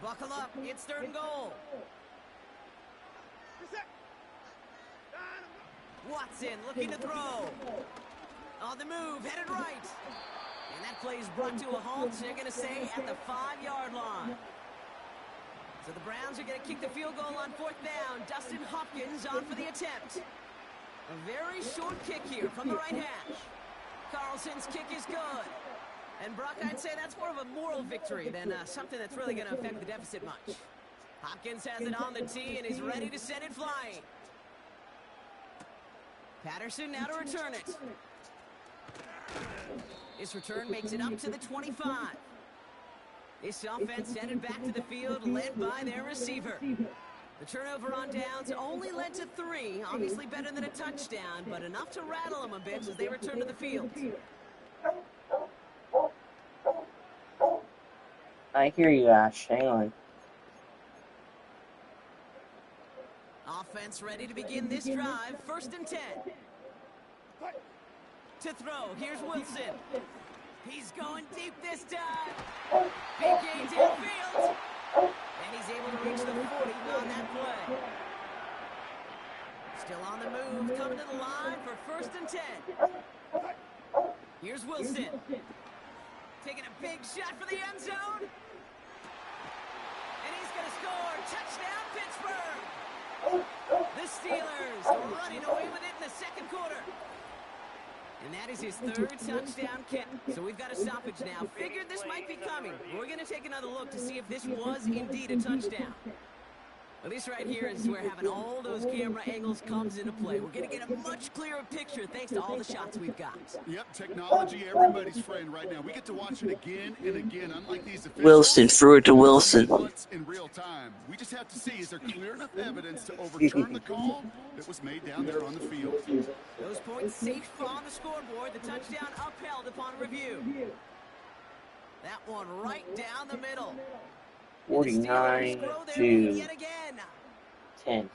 Buckle up. It's third and goal. Watson looking to throw. On the move, headed right. And that play is brought to a halt, so they're going to say at the 5-yard line. So the Browns are going to kick the field goal on fourth down. Dustin Hopkins on for the attempt. A very short kick here from the right hash. Carlson's kick is good. And Brock, I'd say that's more of a moral victory than something that's really going to affect the deficit much. Hopkins has it on the tee and is ready to send it flying. Patterson now to return it. This return makes it up to the 25. This offense headed back to the field, led by their receiver. The turnover on downs only led to 3. Obviously better than a touchdown, but enough to rattle them a bit as they return to the field. I hear you, Ash. Hang on. Offense ready to begin this drive. 1st and 10. To throw. Here's Wilson. He's going deep this time. Big gain downfield. And he's able to reach the 40 on that play. Still on the move. Coming to the line for 1st and 10. Here's Wilson. Taking a big shot for the end zone. And he's going to score. Touchdown, Pittsburgh. The Steelers running away with it in the second quarter. And that is his 3rd touchdown kick. So we've got a stoppage now. Figured this might be coming. We're going to take another look to see if this was indeed a touchdown. Well, this right here is where having all those camera angles comes into play. We're going to get a much clearer picture thanks to all the shots we've got. Yep, technology, everybody's friend right now. We get to watch it again and again, unlike these officials. Wilson threw it to Wilson. Once in real time. We just have to see, is there clear enough evidence to overturn the call that was made down there on the field? Those points safe on the scoreboard. The touchdown upheld upon review. That one right down the middle. 49 to 10.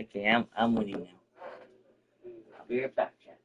Okay, I'm with you now. I'll be right back, Jack.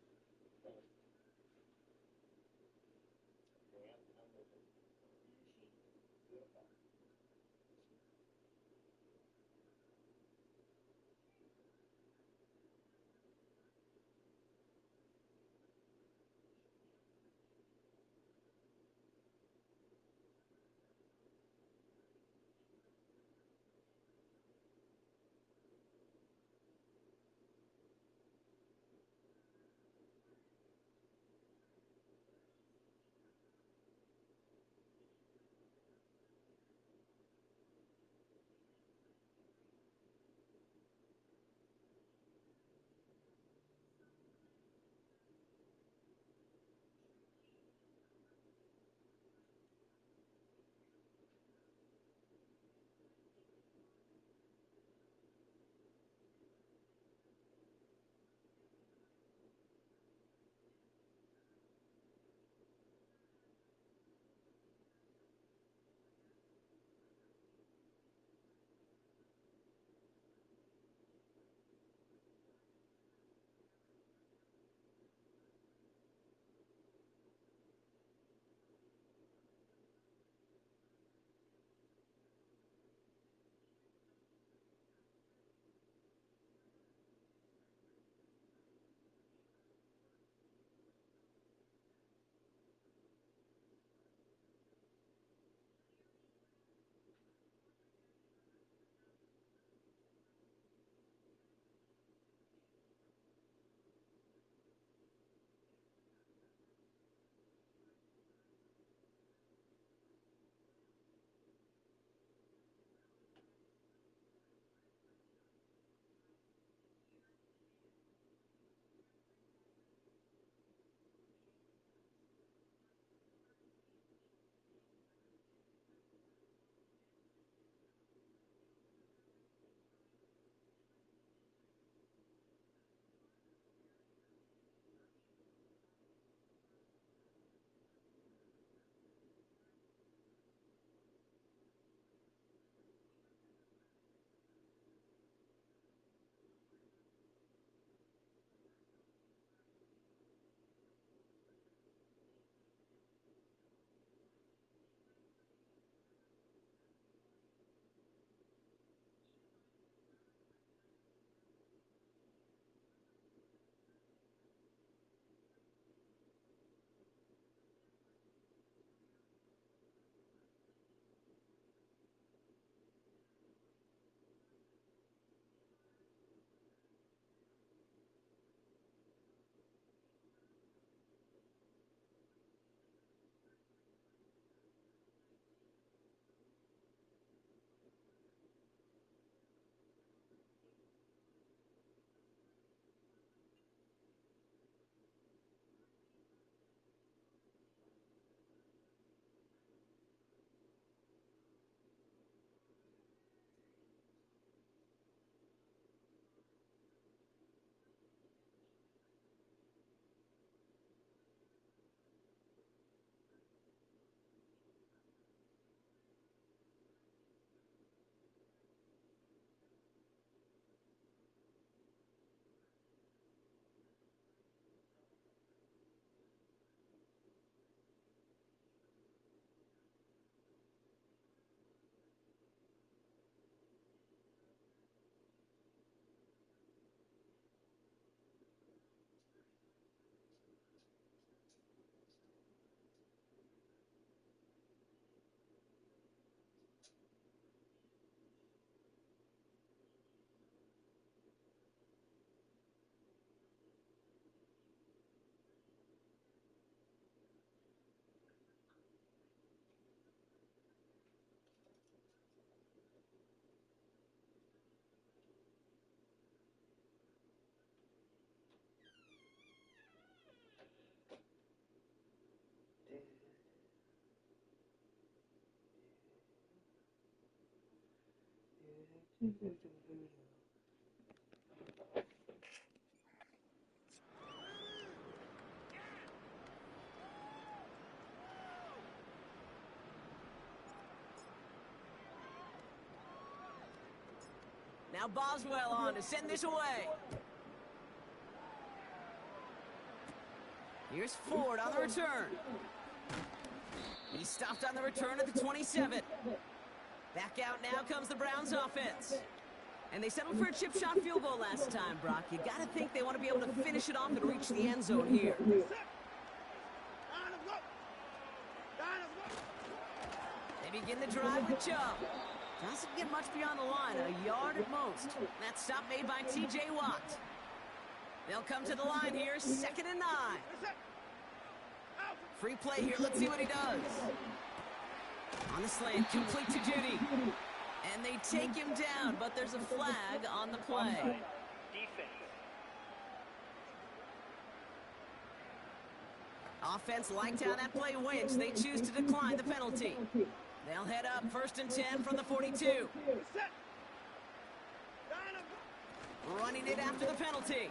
Now Boswell on to send this away. Here's Ford on the return. He stopped on the return at the 27. Back out now comes the Browns offense. And they settled for a chip shot field goal last time, Brock. You got to think they want to be able to finish it off and reach the end zone here. They begin the drive with Chubb. Doesn't get much beyond the line, a yard at most. That stop made by T.J. Watt. They'll come to the line here, 2nd and 9. Free play here, let's see what he does. On the slant, complete to Judy. And they take him down, but there's a flag on the play. Offense liked how that play went. They choose to decline the penalty. They'll head up 1st and 10 from the 42. Running it after the penalty.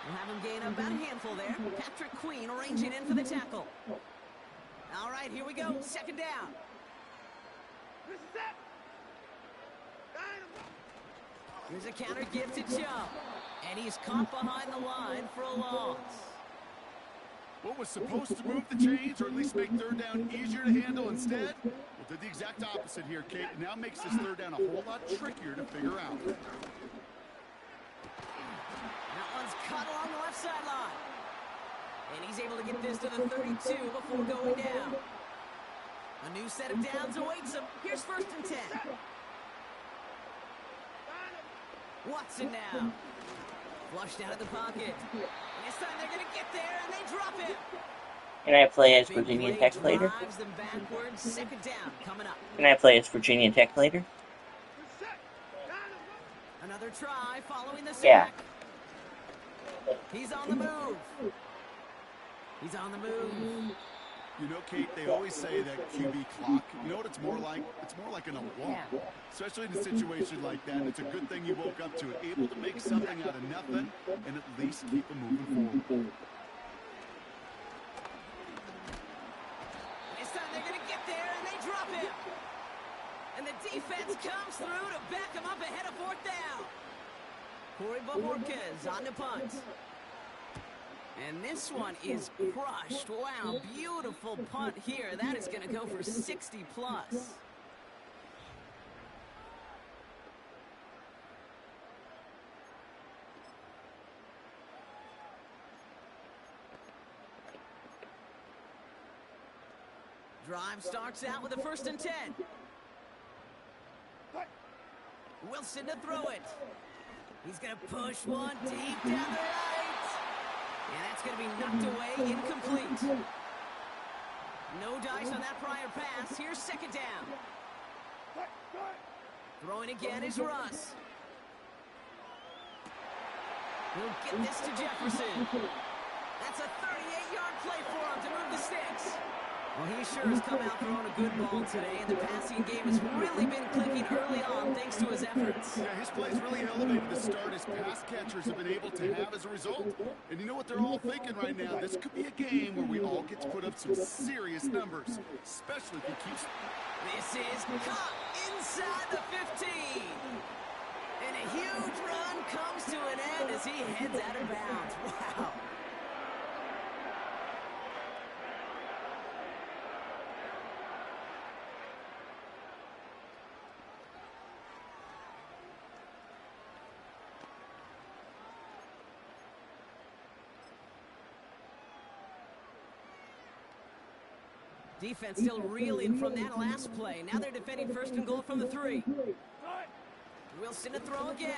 We'll have him gain about a handful there. Patrick Queen arranging in for the tackle. All right, here we go. 2nd down. Here's a counter give to Chubb. And he's caught behind the line for a loss. What was supposed to move the chains, or at least make 3rd down easier to handle instead? Well, did the exact opposite here, Kate. It now makes this 3rd down a whole lot trickier to figure out. That one's caught along the left sideline. And he's able to get this to the 32 before going down. A new set of downs awaits him. Here's 1st and 10. Watson now. Flushed out of the pocket. And this time they're going to get there, and they drop him. Can I play as Virginia Tech later? Them backwards. 2nd down coming up. Can I play as Virginia Tech later? Another try following the sack. Yeah. He's on the move. He's on the move. You know, Kate, they always say that QB clock, you know what it's more like? It's more like in a walk. Especially in a situation like that. It's a good thing you woke up to it. Able to make something out of nothing and at least keep them moving forward. This time they're going to get there, and they drop him. And the defense comes through to back him up ahead of 4th down. Corey Bajorquez on the punt. And this one is crushed. Wow, beautiful punt here. That is going to go for 60 plus. Drive starts out with a 1st and 10. Wilson to throw it. He's going to push one deep down the right. And that's going to be knocked away, incomplete. No dice on that prior pass. Here's 2nd down. Throwing again is Russ. He'll get this to Jefferson. That's a 38-yard play for him to move the sticks. Well, he sure has come out throwing a good ball today, and the passing game has really been clicking early on thanks to his efforts. Yeah, his play's really elevated the start his pass catchers have been able to have as a result. And you know what they're all thinking right now? This could be a game where we all get to put up some serious numbers, especially if he keeps... This is caught inside the 15. And a huge run comes to an end as he heads out of bounds. Wow. Defense still reeling from that last play. Now they're defending 1st and goal from the 3. Wilson to throw again.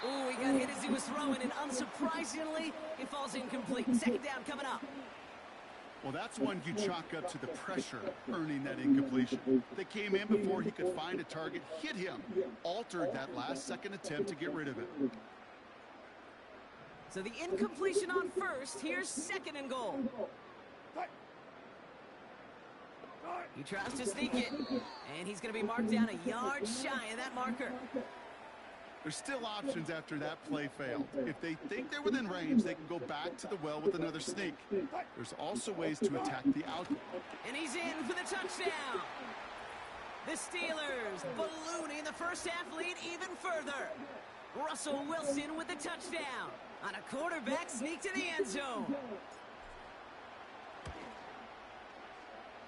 Ooh, he got hit as he was throwing, and unsurprisingly, it falls incomplete. 2nd down coming up. Well, that's one you chalk up to the pressure earning that incompletion. They came in before he could find a target, hit him, altered that last-second attempt to get rid of it. So the incompletion on 1st. Here's 2nd and goal. He tries to sneak it, and he's going to be marked down a yard shy of that marker. There's still options after that play failed. If they think they're within range, they can go back to the well with another sneak. There's also ways to attack the out. And he's in for the touchdown. The Steelers ballooning the first half lead even further. Russell Wilson with the touchdown on a quarterback sneak to the end zone.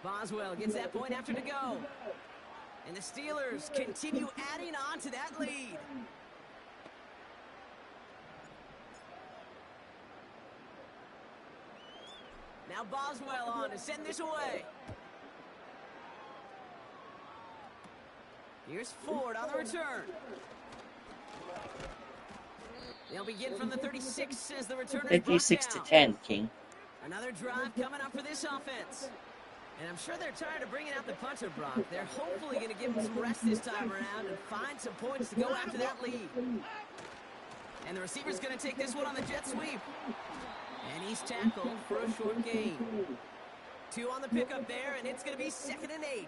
Boswell gets that point after to go. And the Steelers continue adding on to that lead. Now Boswell on to send this away. Here's Ford on the return. They'll begin from the 36 as the returner 56-10, King. Another drive coming up for this offense. And I'm sure they're tired of bringing out the punter, Brock. They're hopefully going to give him some rest this time around and find some points to go after that lead. And the receiver's going to take this one on the jet sweep. And he's tackled for a short gain. 2 on the pickup there, and it's going to be 2nd and 8.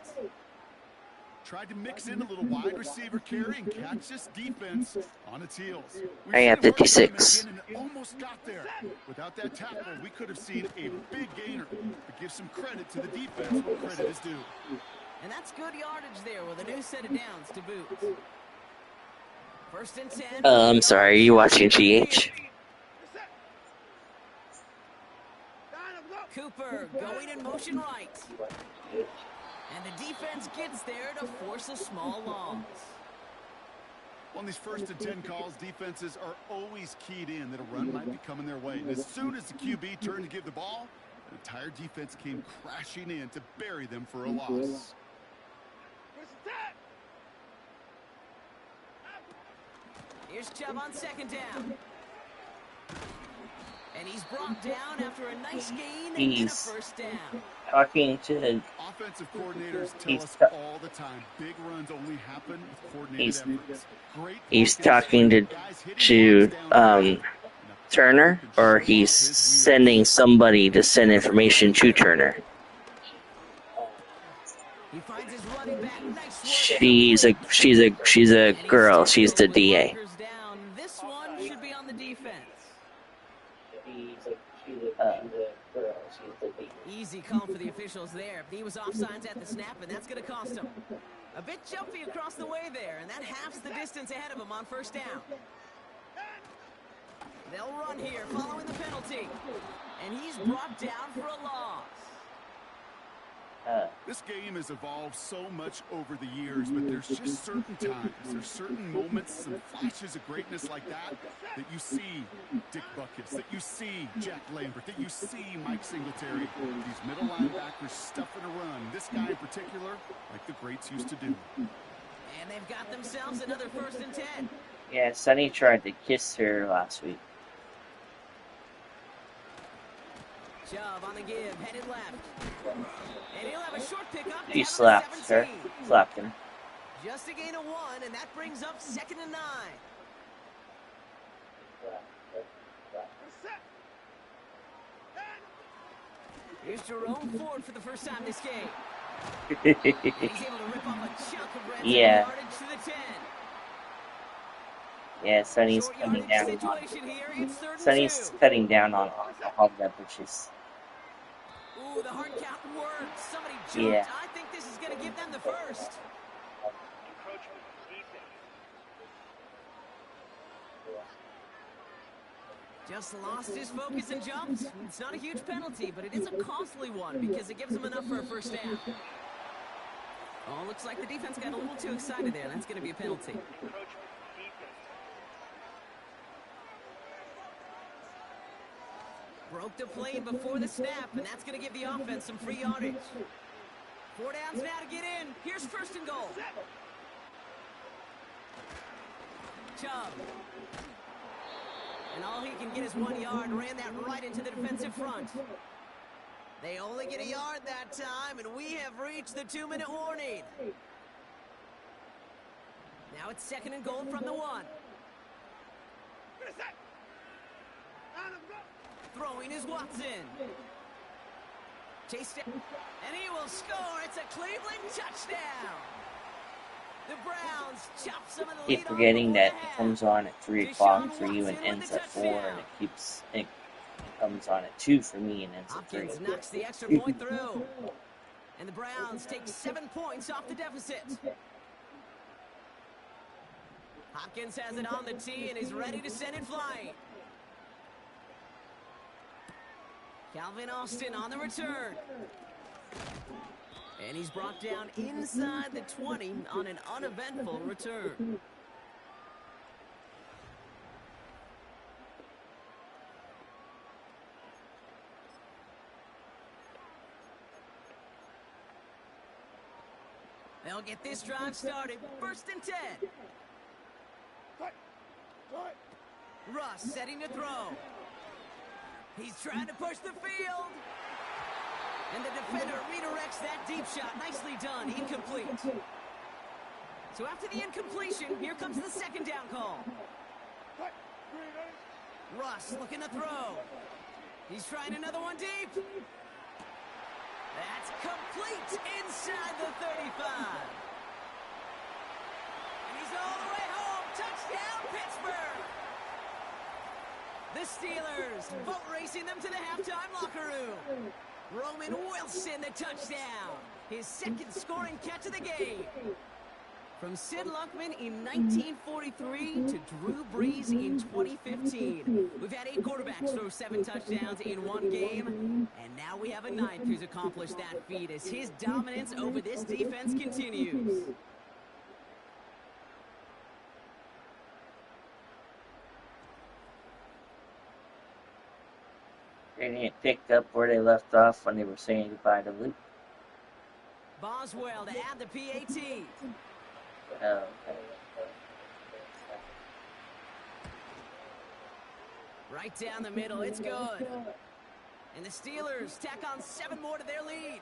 Tried to mix in a little wide receiver carry and catch this defense on its heels. I have 56. Almost got there. Without that tackle, we could have seen a big gainer. But give some credit to the defense where credit is due. And that's good yardage there with a new set of downs to boot. 1st and 10. I'm sorry, are you watching GH? Cooper going in motion right. And the defense gets there to force a small loss. On these 1st and 10 calls, defenses are always keyed in that a run might be coming their way. And as soon as the QB turned to give the ball, the entire defense came crashing in to bury them for a loss. Here's Chubb on 2nd down. And he's brought down after a nice gain and a 1st down. Talking to offensive coordinators tell us all the time, big runs only happen with coordinated efforts. He's talking to Turner, or he's sending somebody to send information to Turner. He finds his running back. Nice She's a girl. She's the DA. This one should be on the defense. Easy call for the officials there. He was offsides at the snap, and that's going to cost him. A bit jumpy across the way there, and that halves the distance ahead of him on 1st down. They'll run here following the penalty. And he's brought down for a loss. This game has evolved so much over the years, but there's just certain times, there's certain moments, some flashes of greatness like that you see Dick Butkus, that you see Jack Lambert, that you see Mike Singletary. These middle linebackers stuffing a run. This guy in particular, like the greats used to do. And they've got themselves another 1st and 10. Yeah, Sonny tried to kiss her last week. Chubb on the give, headed left. And he'll have a short pickup. He slapped her. Slapped him. Just a gain of 1, and that brings up 2nd and 9. Here's Jerome Ford for the first time this game. And he's able to rip off a chunk of red yardage to the 10. Yeah, Sonny's cutting down on. Sonny's cutting down on alcohol beverages. Ooh, the hard count worked. Somebody jumped. Yeah. I think this is going to give them the 1st. Encroachment defense. Just lost his focus and jumped. It's not a huge penalty, but it is a costly one because it gives him enough for a 1st down. Oh, looks like the defense got a little too excited there. That's going to be a penalty. Encroachment defense. Broke the plane before the snap, and that's going to give the offense some free yardage. 4 downs now to get in. Here's 1st and goal. Chubb. And all he can get is 1 yard. Ran that right into the defensive front. They only get a yard that time, and we have reached the 2-minute warning. Now it's 2nd and goal from the 1. Throwing is Watson. Chased it, and he will score. It's a Cleveland touchdown. The Browns chop some of the lead Keep forgetting off that before it the comes half. on at 3 o'clock for you and ends at 4, and it comes on at 2 for me and ends at 3. Hopkins knocks the extra point through. And the Browns take 7 points off the deficit. Hopkins has it on the tee and is ready to send it flying. Calvin Austin on the return. And he's brought down inside the 20 on an uneventful return. They'll get this drive started. 1st and 10. Russ setting to throw. He's trying to push the field. And the defender redirects that deep shot. Nicely done. Incomplete. So after the incompletion, here comes the 2nd down call. Russ looking to throw. He's trying another one deep. That's complete inside the 35. And he's all the way home. Touchdown, Pittsburgh. The Steelers boat racing them to the halftime locker room. Roman Wilson, the touchdown. His 2nd scoring catch of the game. From Sid Luckman in 1943 to Drew Brees in 2015. We've had 8 quarterbacks throw 7 touchdowns in one game. And now we have a 9th who's accomplished that feat as his dominance over this defense continues. They picked up where they left off when they were saying goodbye to Luke. Boswell to add the PAT. Okay. Right down the middle, it's good. And the Steelers tack on 7 more to their lead.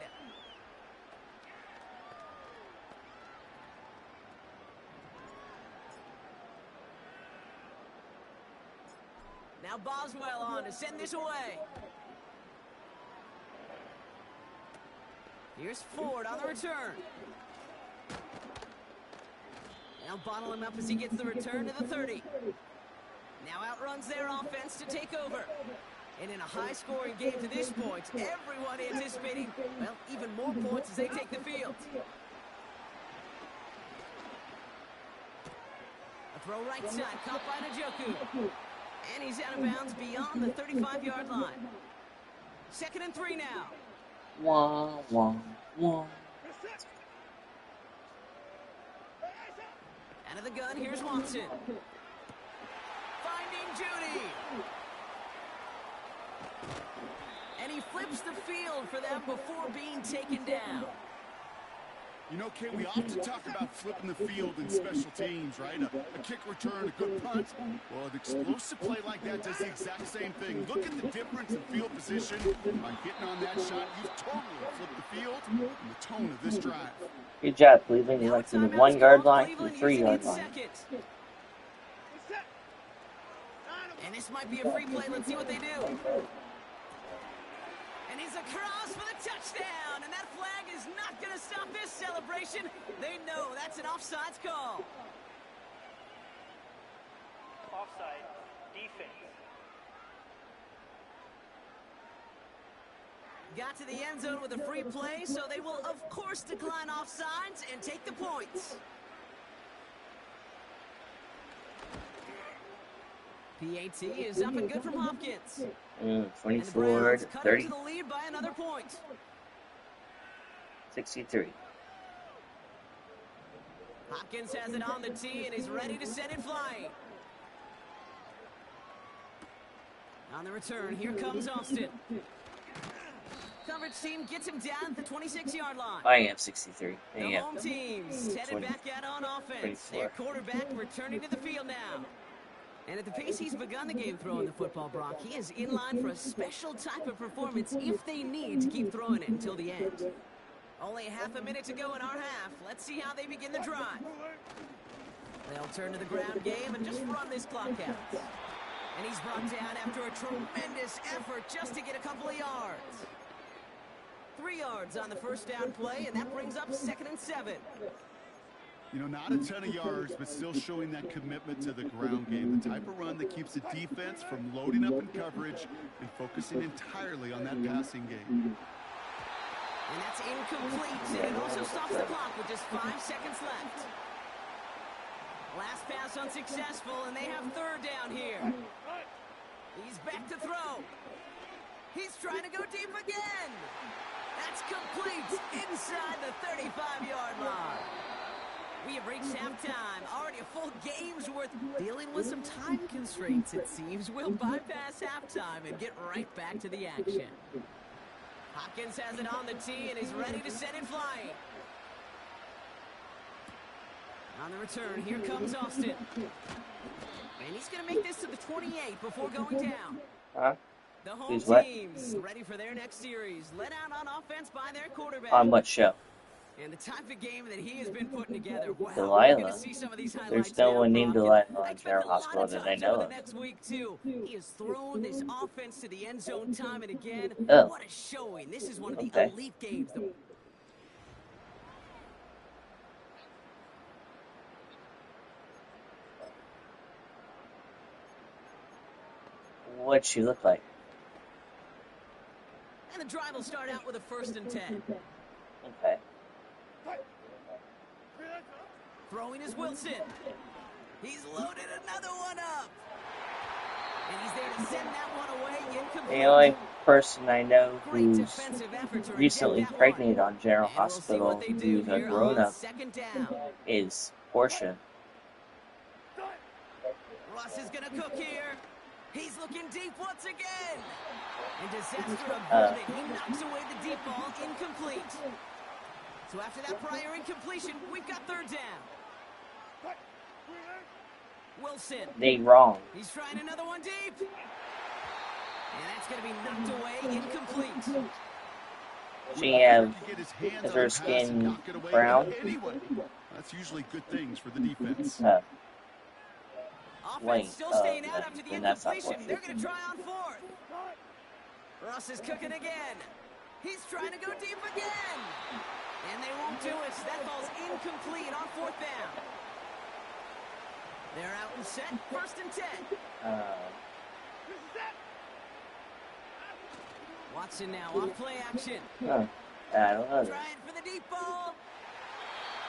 Now Boswell on to send this away. Here's Ford on the return. Now bottle him up as he gets the return to the 30. Now outruns their offense to take over. And in a high-scoring game to this point, everyone anticipating, well, even more points as they take the field. A throw right side, caught by Njoku. And he's out of bounds beyond the 35-yard line. 2nd and 3 now. Wah, wah, wah. Out of the gun, here's Watson. Finding Judy. And he flips the field for them before being taken down. You know, Kay, we often talk about flipping the field in special teams, right? A kick return, a good punt. Well, an explosive play like that does the exact same thing. Look at the difference in field position. By hitting on that shot, you've totally flipped the field and the tone of this drive. Good job, Cleveland. You went from the 1-yard line to the 3-yard line. And this might be a free play. Let's see what they do. And he's across for the touchdown. And that flag is not going to stop this celebration. They know that's an offsides call. Offside. Defense. Got to the end zone with a free play, so they will, of course, decline offsides and take the points. PAT is up and good from Hopkins. 24 to 30. To the lead by another point. 63. Hopkins has it on the tee and is ready to send it flying. On the return, here comes Austin. Coverage team gets him down at the 26-yard line. I am 63. The home team's headed back out on offense. 24. Their quarterback returning to the field now. And at the pace he's begun the game throwing the football, Brock, he is in line for a special type of performance if they need to keep throwing it until the end. Only half a minute to go in our half. Let's see how they begin the drive. They'll turn to the ground game and just run this clock out. And he's brought down after a tremendous effort just to get a couple of yards. 3 yards on the first down play, and that brings up 2nd and 7. You know, not a ton of yards, but still showing that commitment to the ground game. The type of run that keeps the defense from loading up in coverage and focusing entirely on that passing game. And that's incomplete, and it also stops the clock with just 5 seconds left. Last pass unsuccessful, and they have 3rd down here. He's back to throw. He's trying to go deep again. That's complete inside the 35-yard line. We have reached halftime. Already a full game's worth. Dealing with some time constraints, it seems. We'll bypass halftime and get right back to the action. Hopkins has it on the tee and is ready to send it flying. On the return, here comes Austin. And he's going to make this to the 28 before going down. Huh? The home teams ready for their next series. Led out on offense by their quarterback. On what show? And the type of game that he has been putting together. Wow, Delilah. see some of these There's no one named Delilah in General Hospital that I know of. Next week too. He has thrown this offense to the end zone time and again. Oh. What a showing. This is one of the elite games. What'd she look like? And the drive will start out with a 1st and 10. Okay. Throwing is Wilson. He's loaded another one up. And he's there to send that one away. Incomplete. The only person I know who's recently impregnated on General Hospital who's a grown-up is Portia. Russ is going to cook here. He's looking deep once again. And disaster averted. He knocks away the deep ball. Incomplete. So after that prior incompletion, we've got 3rd down. Wilson. They wrong. He's trying another one deep. And that's going to be knocked away. Incomplete. She is her skin brown? That's usually good things for the defense. Wait, still staying out after the then that's not incompletion. Portia. They're going to try on 4th. Russ is cooking again. He's trying to go deep again. And they won't do it. So that ball's incomplete on 4th down. They're out and set. 1st and 10. Watson now on play action. I don't know. Trying for the deep ball.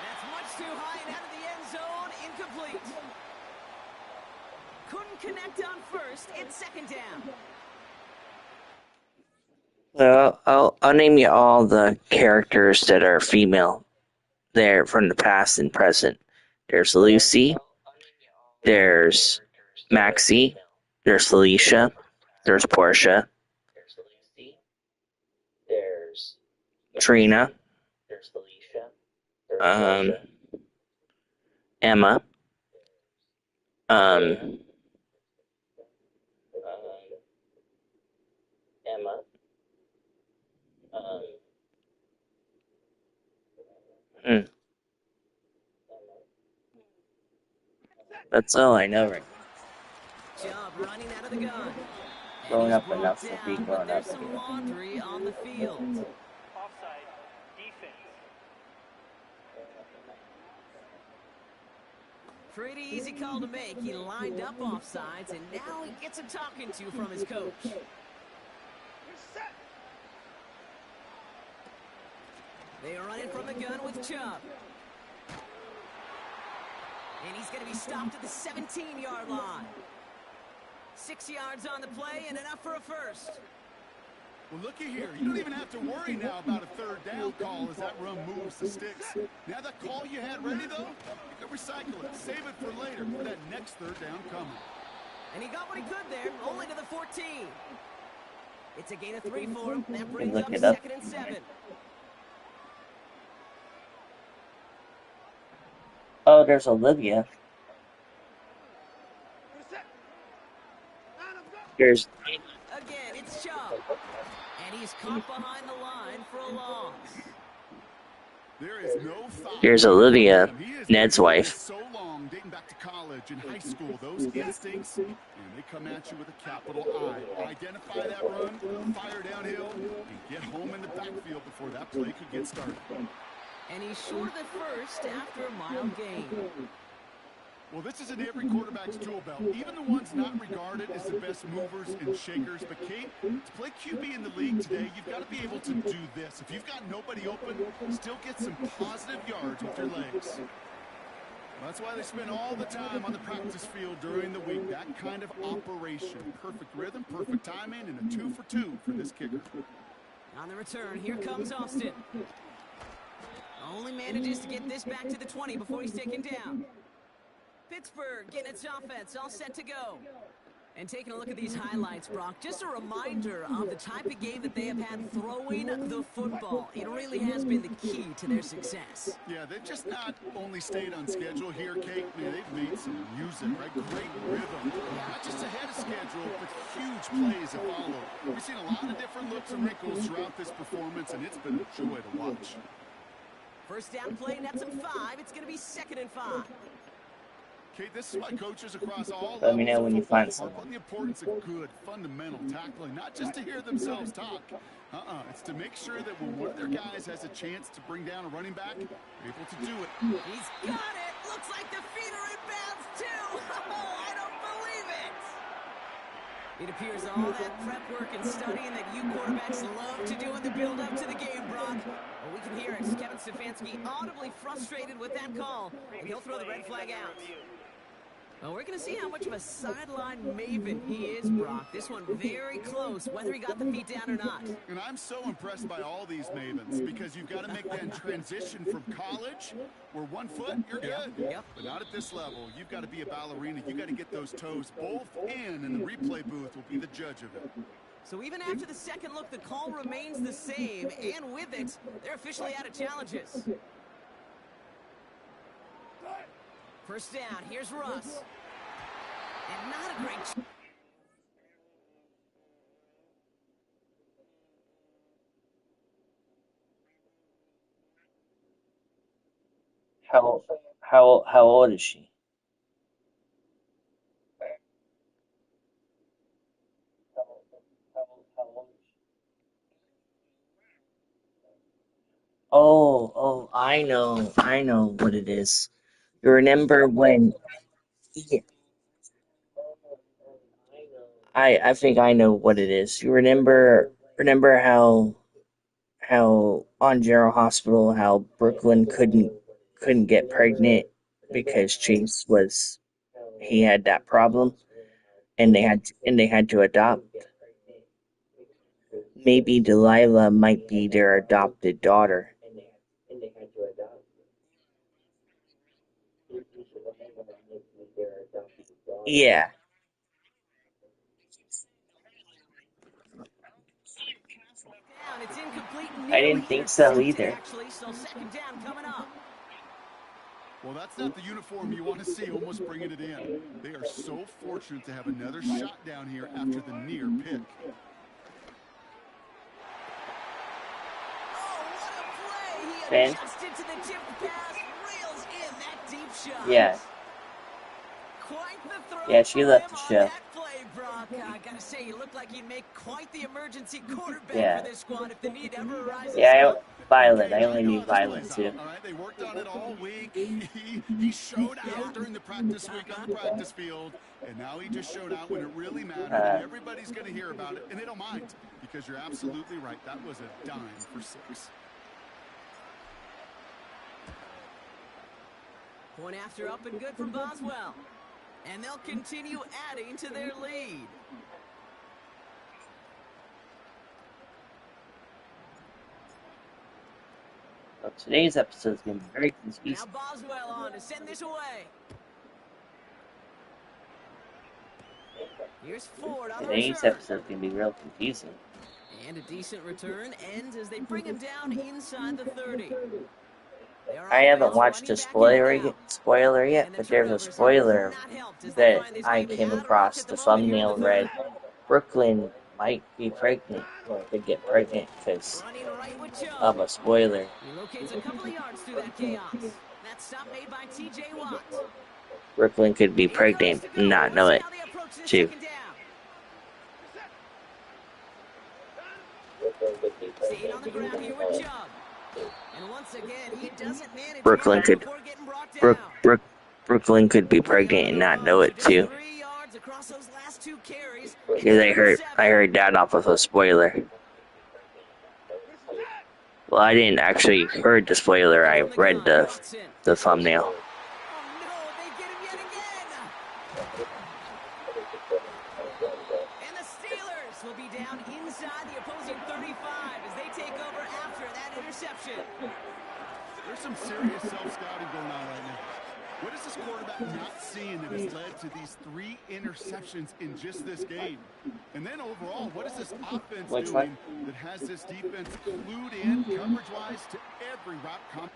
That's much too high and out of the end zone. Incomplete. Couldn't connect on 1st. It's 2nd down. Well, I'll name you all the characters that are female there from the past and present. There's Lucy. There's Maxie. There's Felicia. There's Portia. There's Trina. Emma. That's all I know right now. Job running out of the gun. Growing up enough to be grown up There's some laundry on the field. Offside. Defense. Pretty easy call to make. He lined up offsides, and now he gets a talking to from his coach. They are running from the gun with Chubb. And he's going to be stopped at the 17-yard line. 6 yards on the play and enough for a 1st. Well, looky here. You don't even have to worry now about a 3rd down call as that run moves the sticks. Now that call you had ready, though, you can recycle it. Save it for later for that next 3rd down coming. And he got what he could there, only to the 14. It's a gain of 3 for him. That brings up 2nd and 7. Oh, there's Olivia. There's... Again, it's Chubb. And he's caught behind the line for a loss. There is no Here's Olivia, Ned's wife. So long dating back to college and high school, those instincts, and they come at you with a capital I. Identify that run, fire downhill, and get home in the backfield before that play could get started. And he's short of the first after a mild gain. Well, this is in every quarterback's tool belt, even the ones not regarded as the best movers and shakers. But, Kate, to play QB in the league today, you've got to be able to do this. If you've got nobody open, still get some positive yards with your legs. Well, that's why they spend all the time on the practice field during the week. That kind of operation. Perfect rhythm, perfect timing, and a 2 for 2 for this kicker. On the return, here comes Austin. Only manages to get this back to the 20 before he's taken down. Pittsburgh getting its offense all set to go. And taking a look at these highlights, Brock, just a reminder of the type of game that they have had throwing the football. It really has been the key to their success. Yeah, they've just not only stayed on schedule here, Kate. Man, they've made some music, right? Great rhythm. Not just ahead of schedule, but huge plays have followed. We've seen a lot of different looks and wrinkles throughout this performance, and it's been a joy to watch. First down play, nets them 5. It's going to be 2nd and 5. Okay, this is why coaches across all Let me know levels when you of football find harp someone. on the importance of good, fundamental tackling, not just to hear themselves talk. It's to make sure that when one of their guys has a chance to bring down a running back, they're able to do it. He's got it! Looks like the feet are in bounds, too! Oh, I don't believe it! It appears all that prep work and studying that you quarterbacks love to do in the build-up to the game, Brock. Well, we can hear it. Kevin Stefanski audibly frustrated with that call, and he'll throw the red flag out. Well, we're going to see how much of a sideline maven he is, Brock. This one very close, whether he got the feet down or not. And I'm so impressed by all these mavens because you've got to make that transition from college where 1 foot, you're good. Yep. But not at this level. You've got to be a ballerina. You've got to get those toes both in, and the replay booth will be the judge of it. So even after the second look, the call remains the same, and with it, they're officially out of challenges. First down, here's Russ. And not a great... How old is she? Oh, I know what it is. You remember when? Yeah, I think I know what it is. You remember how on General Hospital how Brooklyn couldn't get pregnant because Chase was he had that problem and they had to adopt. Maybe Delilah might be their adopted daughter. Yeah, Down. It's incomplete, I nearly didn't think so intercepted, either. actually, so second down coming up. Well, that's not the uniform you want to see almost bringing it in. They are so fortunate to have another shot down here after the near pick. Oh, what a play! He Ben? adjusted to the tip pass, reels in that deep shot. Yeah. Quite the throw Yeah, she from left him the on show. that play, Brock. I gotta say, you look like you'd make quite the emergency quarterback Yeah. for this squad if the need ever arises. Yeah, Violet. Okay, I only know knew how this Violet plays too. out, all right? They worked on it all week. He showed out during the practice week on the practice field, and now he just showed out when it really mattered, and everybody's going to hear about it, and they don't mind because you're absolutely right. That was a dime for 6. Point after up and good from Boswell. And they'll continue adding to their lead. So today's episode is going to be very Now confusing. Boswell on to send this away. Here's Ford on the Today's return. episode is going to be real confusing. And a decent return ends as they bring him down inside the 30. I haven't watched the spoiler yet, but there's a spoiler that I came across. The thumbnail read, Brooklyn might be pregnant, or could get pregnant because of a spoiler. He locates a couple of yards through that chaos. That stop made by T.J. Watt. Brooklyn could be pregnant and not know it, too. Staying on the ground here with Chubb. And once again, he doesn't manage Brooklyn could before getting brought down. Brooklyn could be pregnant and not know it, too. 3 yards across those last 2 carries. Because I heard that off of a spoiler. Well, I didn't actually heard the spoiler. I read the thumbnail. Oh no, they get him yet again. And the Steelers will be down inside the opposing 35 as they take over after that interception. There's some serious self-scouting going on right now. What is this quarterback not seeing that has led to these 3 interceptions in just this game? And then overall, what is this offense doing that has this defense clued in coverage-wise to every route comp?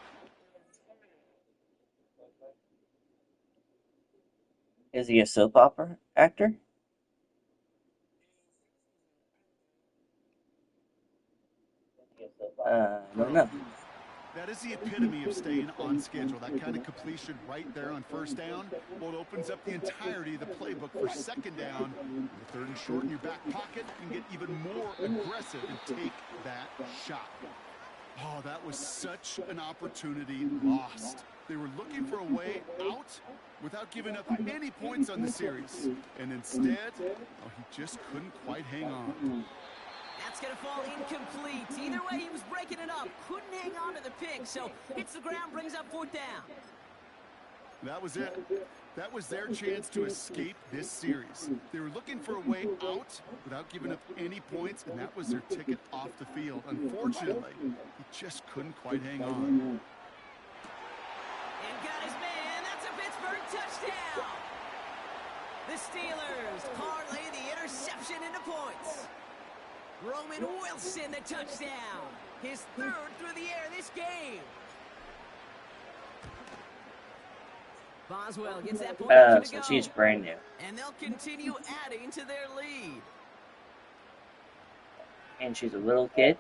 Is he a soap opera actor? I don't know. That is the epitome of staying on schedule. That kind of completion right there on first down. Well, it opens up the entirety of the playbook for second down. The 3rd and short in your back pocket, you can get even more aggressive and take that shot. Oh, that was such an opportunity lost. They were looking for a way out without giving up any points on the series. And instead, oh, he just couldn't quite hang on. That's going to fall incomplete. Either way, he was breaking it up. Couldn't hang on to the pick, so hits the ground, brings up 4th down. That was it. That was their chance to escape this series. They were looking for a way out without giving up any points, and that was their ticket off the field. Unfortunately, he just couldn't quite hang on. And got his man. That's a Pittsburgh touchdown. The Steelers parlay the interception into points. Roman Wilson, the touchdown. His 3rd through the air this game. Boswell gets that point to So go. she's brand new. And they'll continue adding to their lead. And she's a little kid.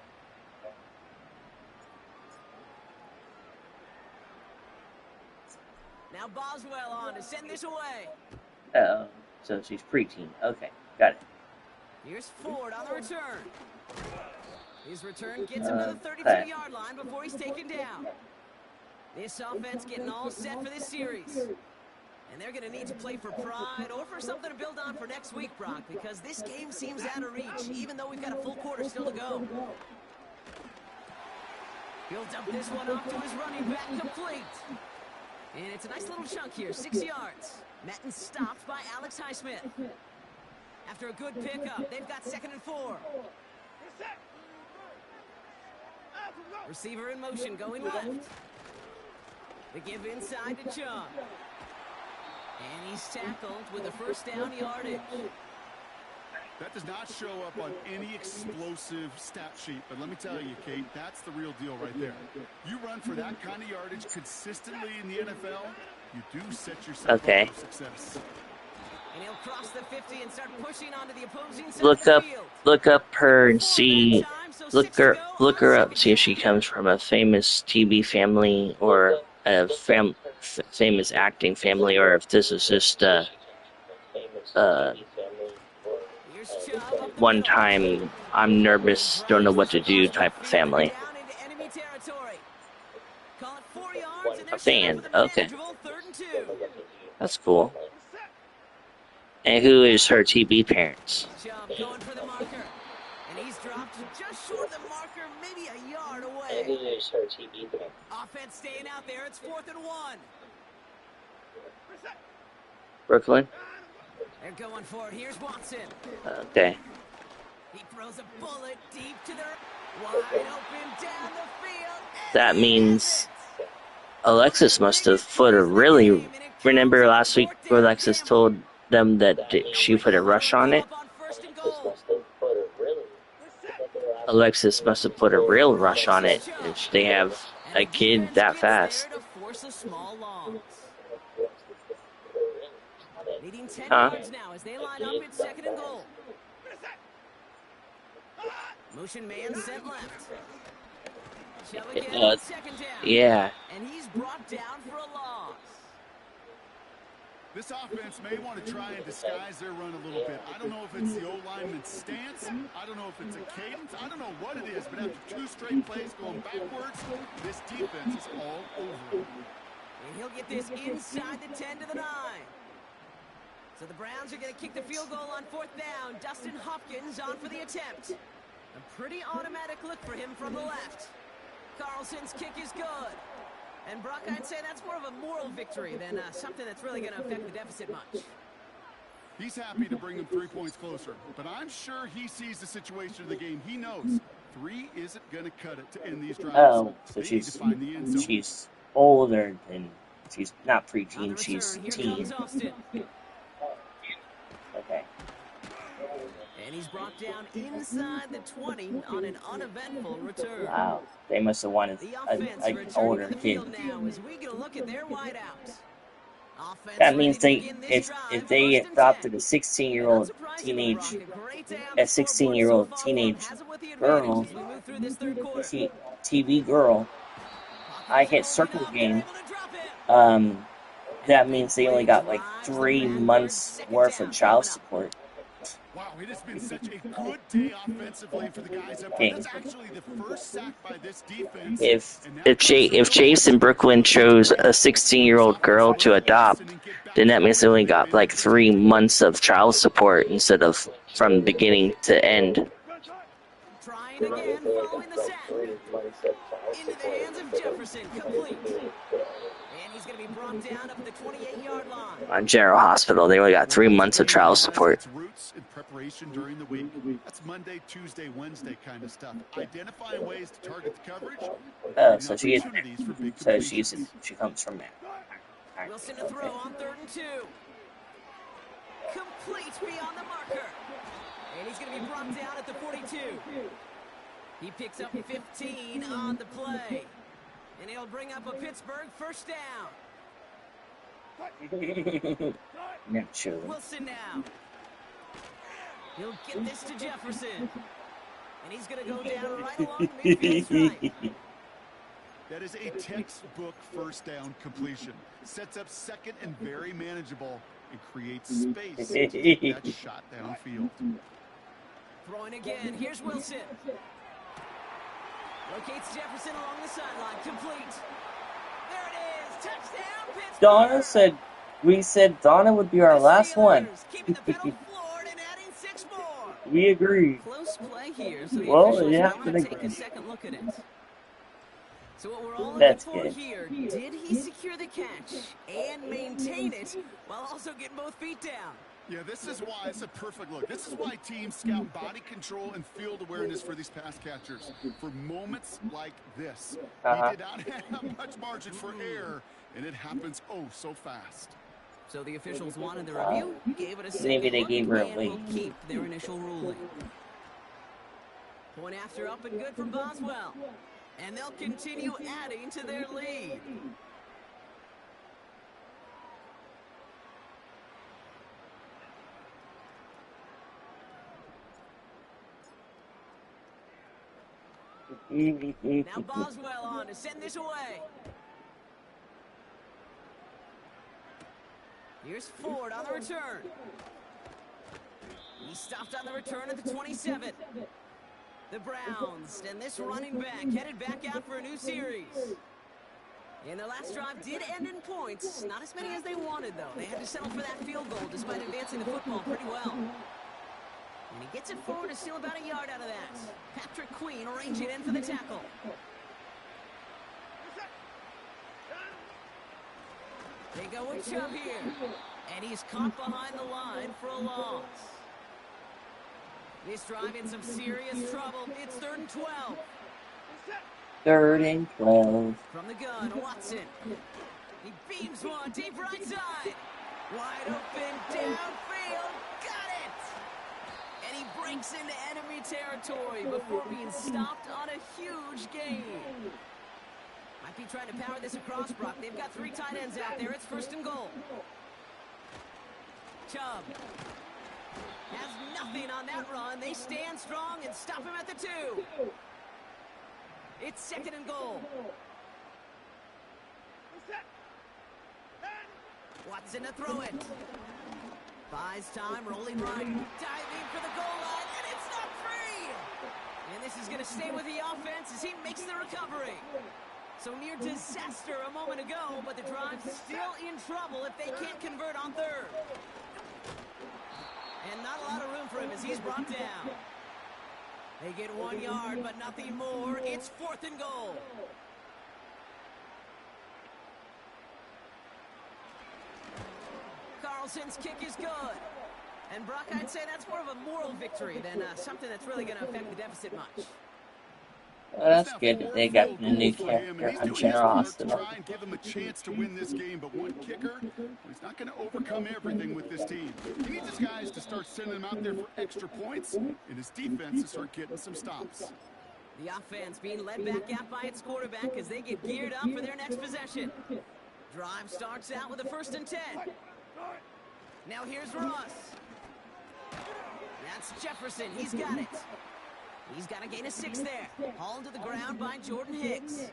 Now Boswell on to send this away. So she's preteen. Okay, got it. Here's Ford on the return. His return gets him to the 32-yard line before he's taken down. This offense getting all set for this series. And they're going to need to play for pride or for something to build on for next week, Brock, because this game seems out of reach, even though we've got a full quarter still to go. He'll dump this one off to his running back, complete. And it's a nice little chunk here, 6 yards. Metton stopped by Alex Highsmith. After a good pickup, they've got 2nd and 4. Receiver in motion, going left. The give inside to Chung. And he's tackled with a 1st down yardage. That does not show up on any explosive stat sheet, but let me tell you, Kate, that's the real deal right there. You run for that kind of yardage consistently in the NFL, you do set yourself up for success. And he'll cross the 50 and start pushing onto the opposing side of the field. Look up her and see. Look her up. See if she comes from a famous TV family or a famous acting family, or if this is just one time I'm nervous, don't know what to do type of family. A fan. Okay, that's cool. And who is her TV parents? Going for the marker. And he's dropped just short of the marker, maybe a yard away. And who is her TV parents? Offense staying out there. It's 4th and 1. Brooklyn? They're going for it. Here's Watson. Okay. He throws a bullet deep to their wide open down the field. That means Alexis must have put a really... Remember last week where Alexis told them that she put a rush on it? Alexis must have put a real rush on it if they have a kid that fast. Huh? Motion man sent left. Yeah. And he's brought down for a loss. This offense may want to try and disguise their run a little bit. I don't know if it's the O-lineman's stance. I don't know if it's a cadence. I don't know what it is, but after 2 straight plays going backwards, this defense is all over. And he'll get this inside the 10 to the 9. So the Browns are going to kick the field goal on 4th down. Dustin Hopkins on for the attempt. A pretty automatic look for him from the left. Carlson's kick is good. And Brock, I'd say that's more of a moral victory than something that's really going to affect the deficit much. He's happy to bring them 3 points closer, but I'm sure he sees the situation of the game. He knows 3 isn't going to cut it to end these drives. Oh, so she's older than, she's not preteen, she's teen. Okay. And he's brought down inside the 20 on an uneventful return. Wow, they must have wanted an older kid. Now as we get a look at their wideouts. That means if they adopted a 16-year-old teenage girl, TV girl, I hit circle game. That means they only got like 3 months worth of child support. Wow, it has been such a good day offensively for the guys up there. That's actually the first sack by this defense. If Jason Brooklyn chose a 16-year-old girl to adopt, then that means they only got like 3 months of child support instead of from beginning to end. Trying again, following the sack. Into the hands of Jefferson, complete. And he's going to be brought down up the 28-yard line. On General Hospital, they only got 3 months of child support. In preparation during the week. That's Monday, Tuesday, Wednesday kind of stuff. Identifying ways to target the coverage. Oh, so she comes from there. Wilson to throw on 3rd and 2. Complete beyond the marker. And he's going to be brought down at the 42. He picks up 15 on the play. And he'll bring up a Pittsburgh first down. Not sure. Wilson now. He'll get this to Jefferson. And he's going to go down right along the midfield stripe. That is a textbook first down completion. Sets up 2nd and very manageable and creates space to get that shot downfield. Throwing again. Here's Wilson. Locates Jefferson along the sideline. Complete. There it is. Touchdown, Pittsburgh. Donna said, we said Donna would be our last one. Keeping the pedal floored and adding 6 more. We agree. Close play here, so the well, you have to take agree. a second look at it. So what we're all That's looking for good. here, did he secure the catch and maintain it while also getting both feet down? Yeah, this is why it's a perfect look. This is why teams scout body control and field awareness for these pass catchers. For moments like this. He did not have much margin for error, and it happens oh so fast. So the officials wanted the review, gave it a second Maybe they look, gave her a and lead. will keep their initial ruling. Point after up and good from Boswell. And they'll continue adding to their lead. Now Boswell on to send this away. Here's Ford on the return. He stopped on the return at the 27. The Browns and this running back headed back out for a new series. And their last drive did end in points. Not as many as they wanted, though. They had to settle for that field goal despite advancing the football pretty well. And he gets it forward to steal about a yard out of that. Patrick Queen arranging in for the tackle. They go with Chubb here. And he's caught behind the line for a loss. This drive in some serious trouble. It's 3rd and 12. 3rd and 12. From the gun, Watson. He beams one deep right side. Wide open downfield. Got it! And he breaks into enemy territory before being stopped on a huge gain. Might be trying to power this across, Brock. They've got 3 tight ends out there. It's 1st and goal. Chubb has nothing on that run. They stand strong and stop him at the 2. It's 2nd and goal. Watson to throw it. Buys time, rolling right. Diving for the goal line, and it's not free! And this is going to stay with the offense as he makes the recovery. So near disaster a moment ago, but the drive's still in trouble if they can't convert on third. And not a lot of room for him as he's brought down. They get 1 yard, but nothing more. It's 4th and goal. Carlson's kick is good. And Brock, I'd say that's more of a moral victory than something that's really going to affect the deficit much. Well, that's good that they got a new character on General Hospital. Try and give him a chance to win this game, but one kicker, he's not going to overcome everything with this team. He needs his guys to start sending them out there for extra points, and his defense to start getting some stops. The offense being led back out by its quarterback as they get geared up for their next possession. Drive starts out with a 1st and 10. Now here's Ross. That's Jefferson. He's got it. He's got a gain of 6 there. Hauled to the ground by Jordan Hicks.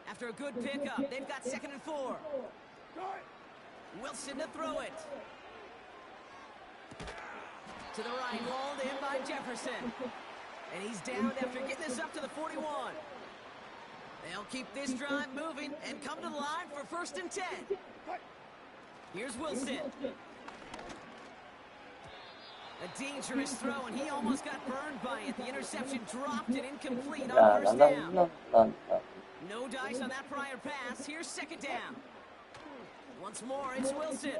After a good pickup, they've got 2nd and 4. Wilson to throw it. To the right, hauled in by Jefferson. And he's down after getting this up to the 41. They'll keep this drive moving and come to the line for 1st and 10. Here's Wilson. A dangerous throw, and he almost got burned by it. The interception dropped and incomplete on 1st down. No dice on that prior pass. Here's 2nd down. Once more, it's Wilson.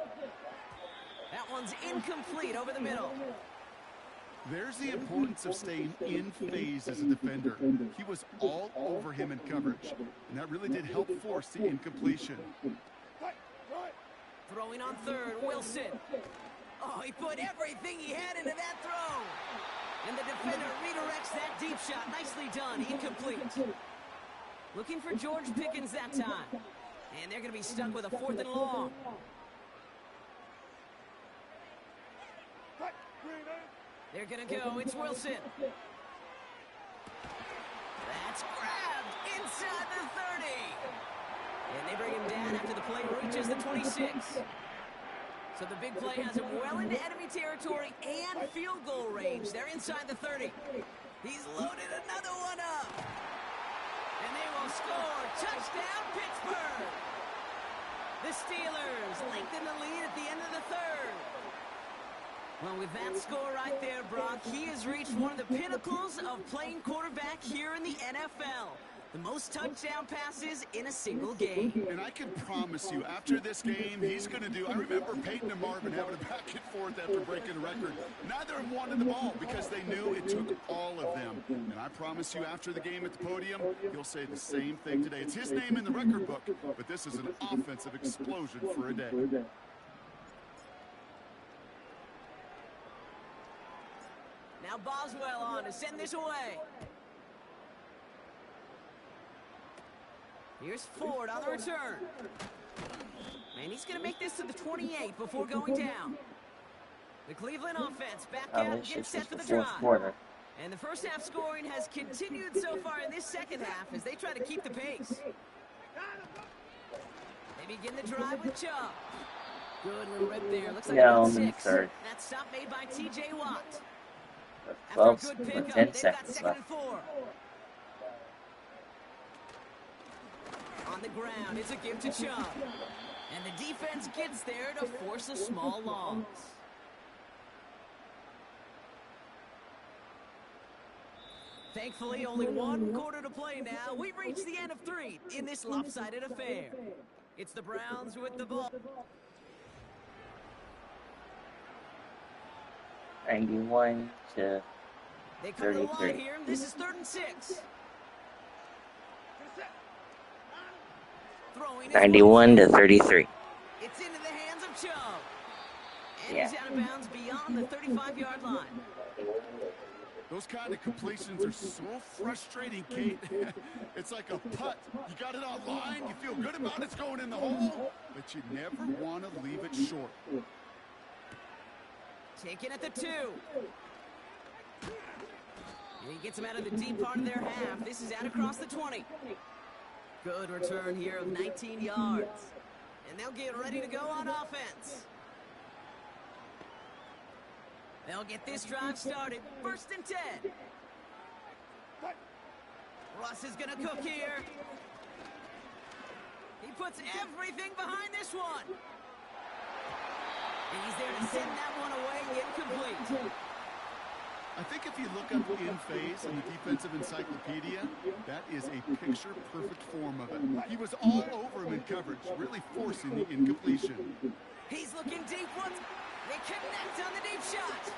That one's incomplete over the middle. There's the importance of staying in phase as a defender. He was all over him in coverage, and that really did help force the incompletion. Throwing on 3rd, Wilson. Oh, he put everything he had into that throw. And the defender redirects that deep shot. Nicely done. Incomplete. Looking for George Pickens that time. And they're going to be stuck with a 4th and long. They're going to go. It's Wilson. That's grabbed inside the 30. And they bring him down after the play reaches the 26. So the big play has him well into enemy territory and field goal range. They're inside the 30. He's loaded another one up. And they will score. Touchdown, Pittsburgh. The Steelers lengthen the lead at the end of the 3rd. Well, with that score right there, Brock, he has reached one of the pinnacles of playing quarterback here in the NFL. The most touchdown passes in a single game. And I can promise you, after this game, he's going to do... I remember Peyton and Marvin having a back and forth after breaking the record. Neither of them wanted the ball because they knew it took all of them. And I promise you, after the game at the podium, he'll say the same thing today. It's his name in the record book, but this is an offensive explosion for a day. Now Boswell on to send this away. Here's Ford on the return. And he's going to make this to the 28 before going down. The Cleveland offense back out, gets set for the drive. And the first half scoring has continued so far in this second half as they try to keep the pace. They begin the drive with Chubb. Good little rip there. Looks like about 6. That stop made by T.J. Watt. After a good pickup, they've got 2nd and 4. On the ground, it's a give to Chubb. And the defense gets there to force a small loss. Thankfully, only 1 quarter to play now. We've reached the end of 3 in this lopsided affair. It's the Browns with the ball. 91 to 33. They come to the line here. This is 3rd and 6. 91 to 33. It's into the hands of Chubb. And he's out of bounds beyond the 35-yard line. Those kind of completions are so frustrating, Kate. It's like a putt. You got it online, you feel good about it's going in the hole, but you never want to leave it short. Taken at the 2. And he gets him out of the deep part of their half. This is out across the 20. Good return here of 19 yards. And they'll get ready to go on offense. They'll get this drive started. 1st and 10. Russ is going to cook here. He puts everything behind this one. And he's there to send that one away, incomplete. I think if you look up in phase in the defensive encyclopedia, that is a picture-perfect form of it. He was all over him in coverage, really forcing the incompletion. He's looking deep once. They connect on the deep shot.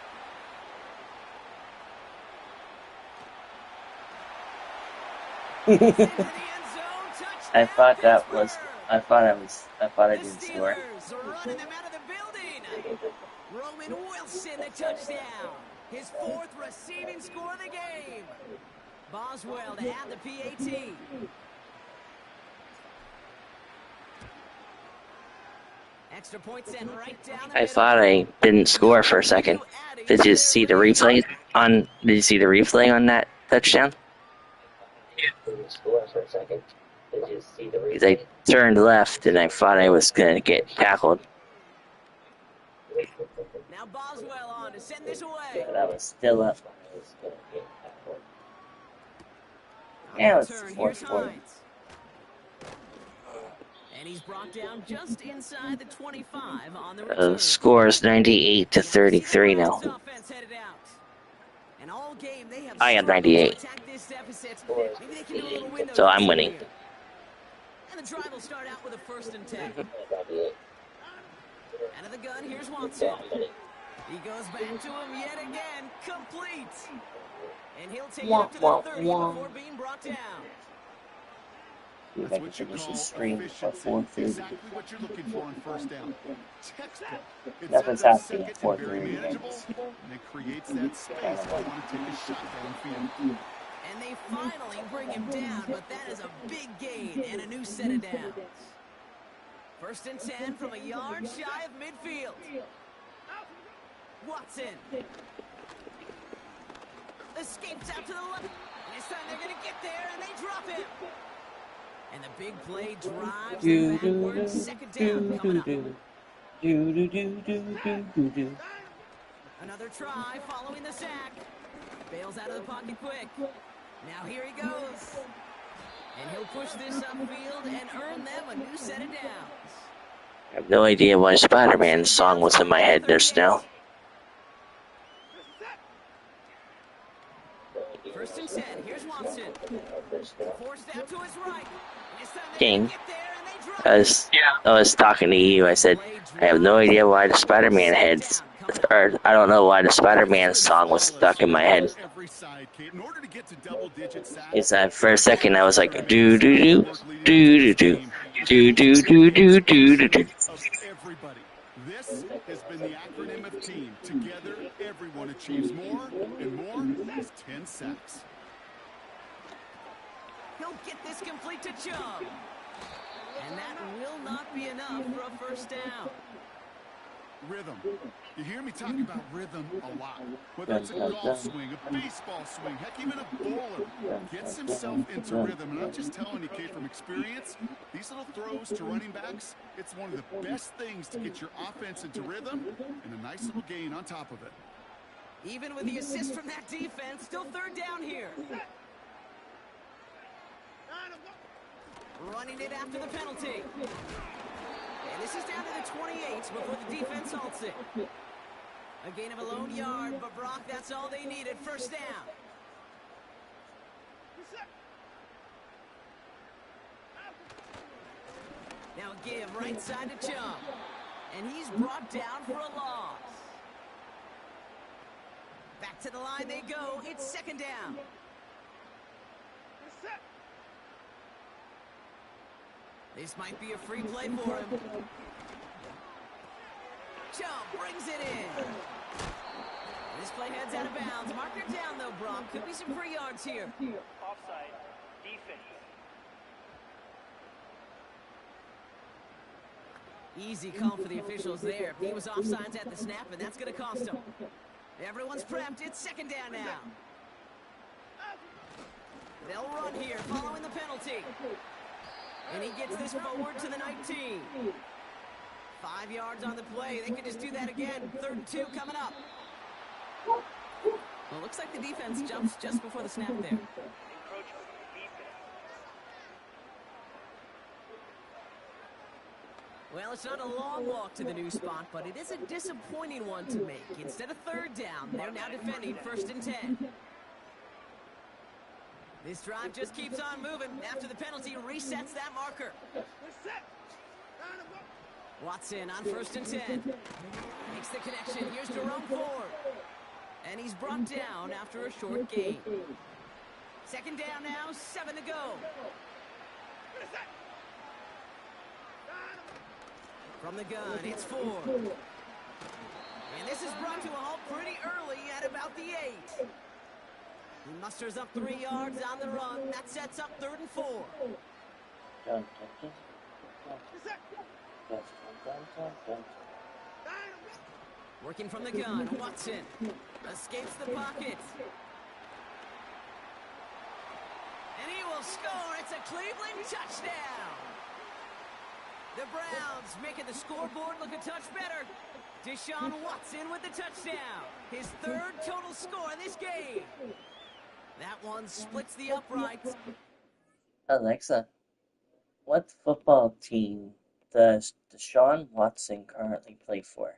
Into the end zone, touchdown, I thought that Pittsburgh. was. I thought I The didn't score. Steelers are running them out of the building. Roman Wilson, the touchdown. His 4th receiving score of the game. Boswell to add the PAT. Extra point sent right down the I middle. thought I didn't score for a second. Did you see the replay on? Did you see the replay on that touchdown? Didn't score for a second. Did you see the replay? Because I turned left and I thought I was gonna get tackled. Now Boswell on to send this away. But I was still up. Yeah, it's Turn, 4th here's quarter. Hines. And he's brought down just inside the 25 on the return. The score is 98-33 now. Offense headed out. And all game they have I had struggled 98. to attack this deficit. Maybe they can do a little window So I'm dressing winning. here. And the drive will start out with a 1st and 10. Out of the gun, here's Watson. He goes back to him yet again, complete. And he'll take it up to the 30 before being brought down. That's what you call efficiency. Exactly what you're looking for on 1st down. Textbook. It Nothing's sets up happening 2nd at and very 4th manageable, and it creates that space if you want to take a shot downfield. And they finally bring him down, but that is a big gain and a new set of downs. 1st and 10 from a yard shy of midfield. Watson. Escapes out to the left. And this time they're going to get there, and they drop him. And the big play drives them backwards. 2nd down coming up. Another try following the sack. Bails out of the pocket quick. Now here he goes. And he'll push this upfield and earn them a new set of downs. I have no idea why Spider-Man's song was in my head just now. 1st and 10. Here's Watson. Forced out to his right. And this time they're King, gonna get there, and they drop I was talking to you. I said, I have no idea why the Spider-Man heads, or I don't know why the Spider-Man song was stuck in my head. Is that for a second I was like, do do do, do do do, do do do do do do. Everybody. This has been the acronym of team. Together, everyone achieves more, and more is 10 sacks. He'll get this complete to Chubb. And that will not be enough for a 1st down. Rhythm. You hear me talk about rhythm a lot. Whether it's a golf swing, a baseball swing, heck, even a bowler gets himself into rhythm. And I'm just telling you, kid, from experience, these little throws to running backs, it's one of the best things to get your offense into rhythm and a nice little gain on top of it. Even with the assist from that defense, still 3rd down here. Running it after the penalty. And this is down to the 28 before the defense halts it. A gain of a lone yard, but Brock, that's all they needed. 1st down. Now give right side to Chubb. And he's brought down for a loss. Back to the line they go. It's 2nd down. This might be a free play for him. Chubb brings it in. This play heads out of bounds. Marker down, though, Brock. Could be some free yards here. Offside. Defense. Easy call for the officials there. He was offsides at the snap, and that's going to cost him. Everyone's prepped. It's 2nd down now. They'll run here following the penalty. And he gets this forward to the 19. 5 yards on the play. They could just do that again. 3rd and 2 coming up. Well, looks like the defense jumps just before the snap there. Well, it's not a long walk to the new spot, but it is a disappointing one to make. Instead of 3rd down, they're now defending 1st and 10. This drive just keeps on moving. After the penalty, resets that marker. Watson on 1st and 10. Makes the connection. Here's Jerome Ford. And he's brought down after a short gain. 2nd down now, 7 to go. From the gun, it's Ford. And this is brought to a halt pretty early at about the 8. He musters up 3 yards on the run. That sets up 3rd and 4. Working from the gun, Watson escapes the pocket. And he will score. It's a Cleveland touchdown. The Browns making the scoreboard look a touch better. Deshaun Watson with the touchdown. His 3rd total score in this game. That one splits the uprights. Alexa, what football team does Deshaun Watson currently play for?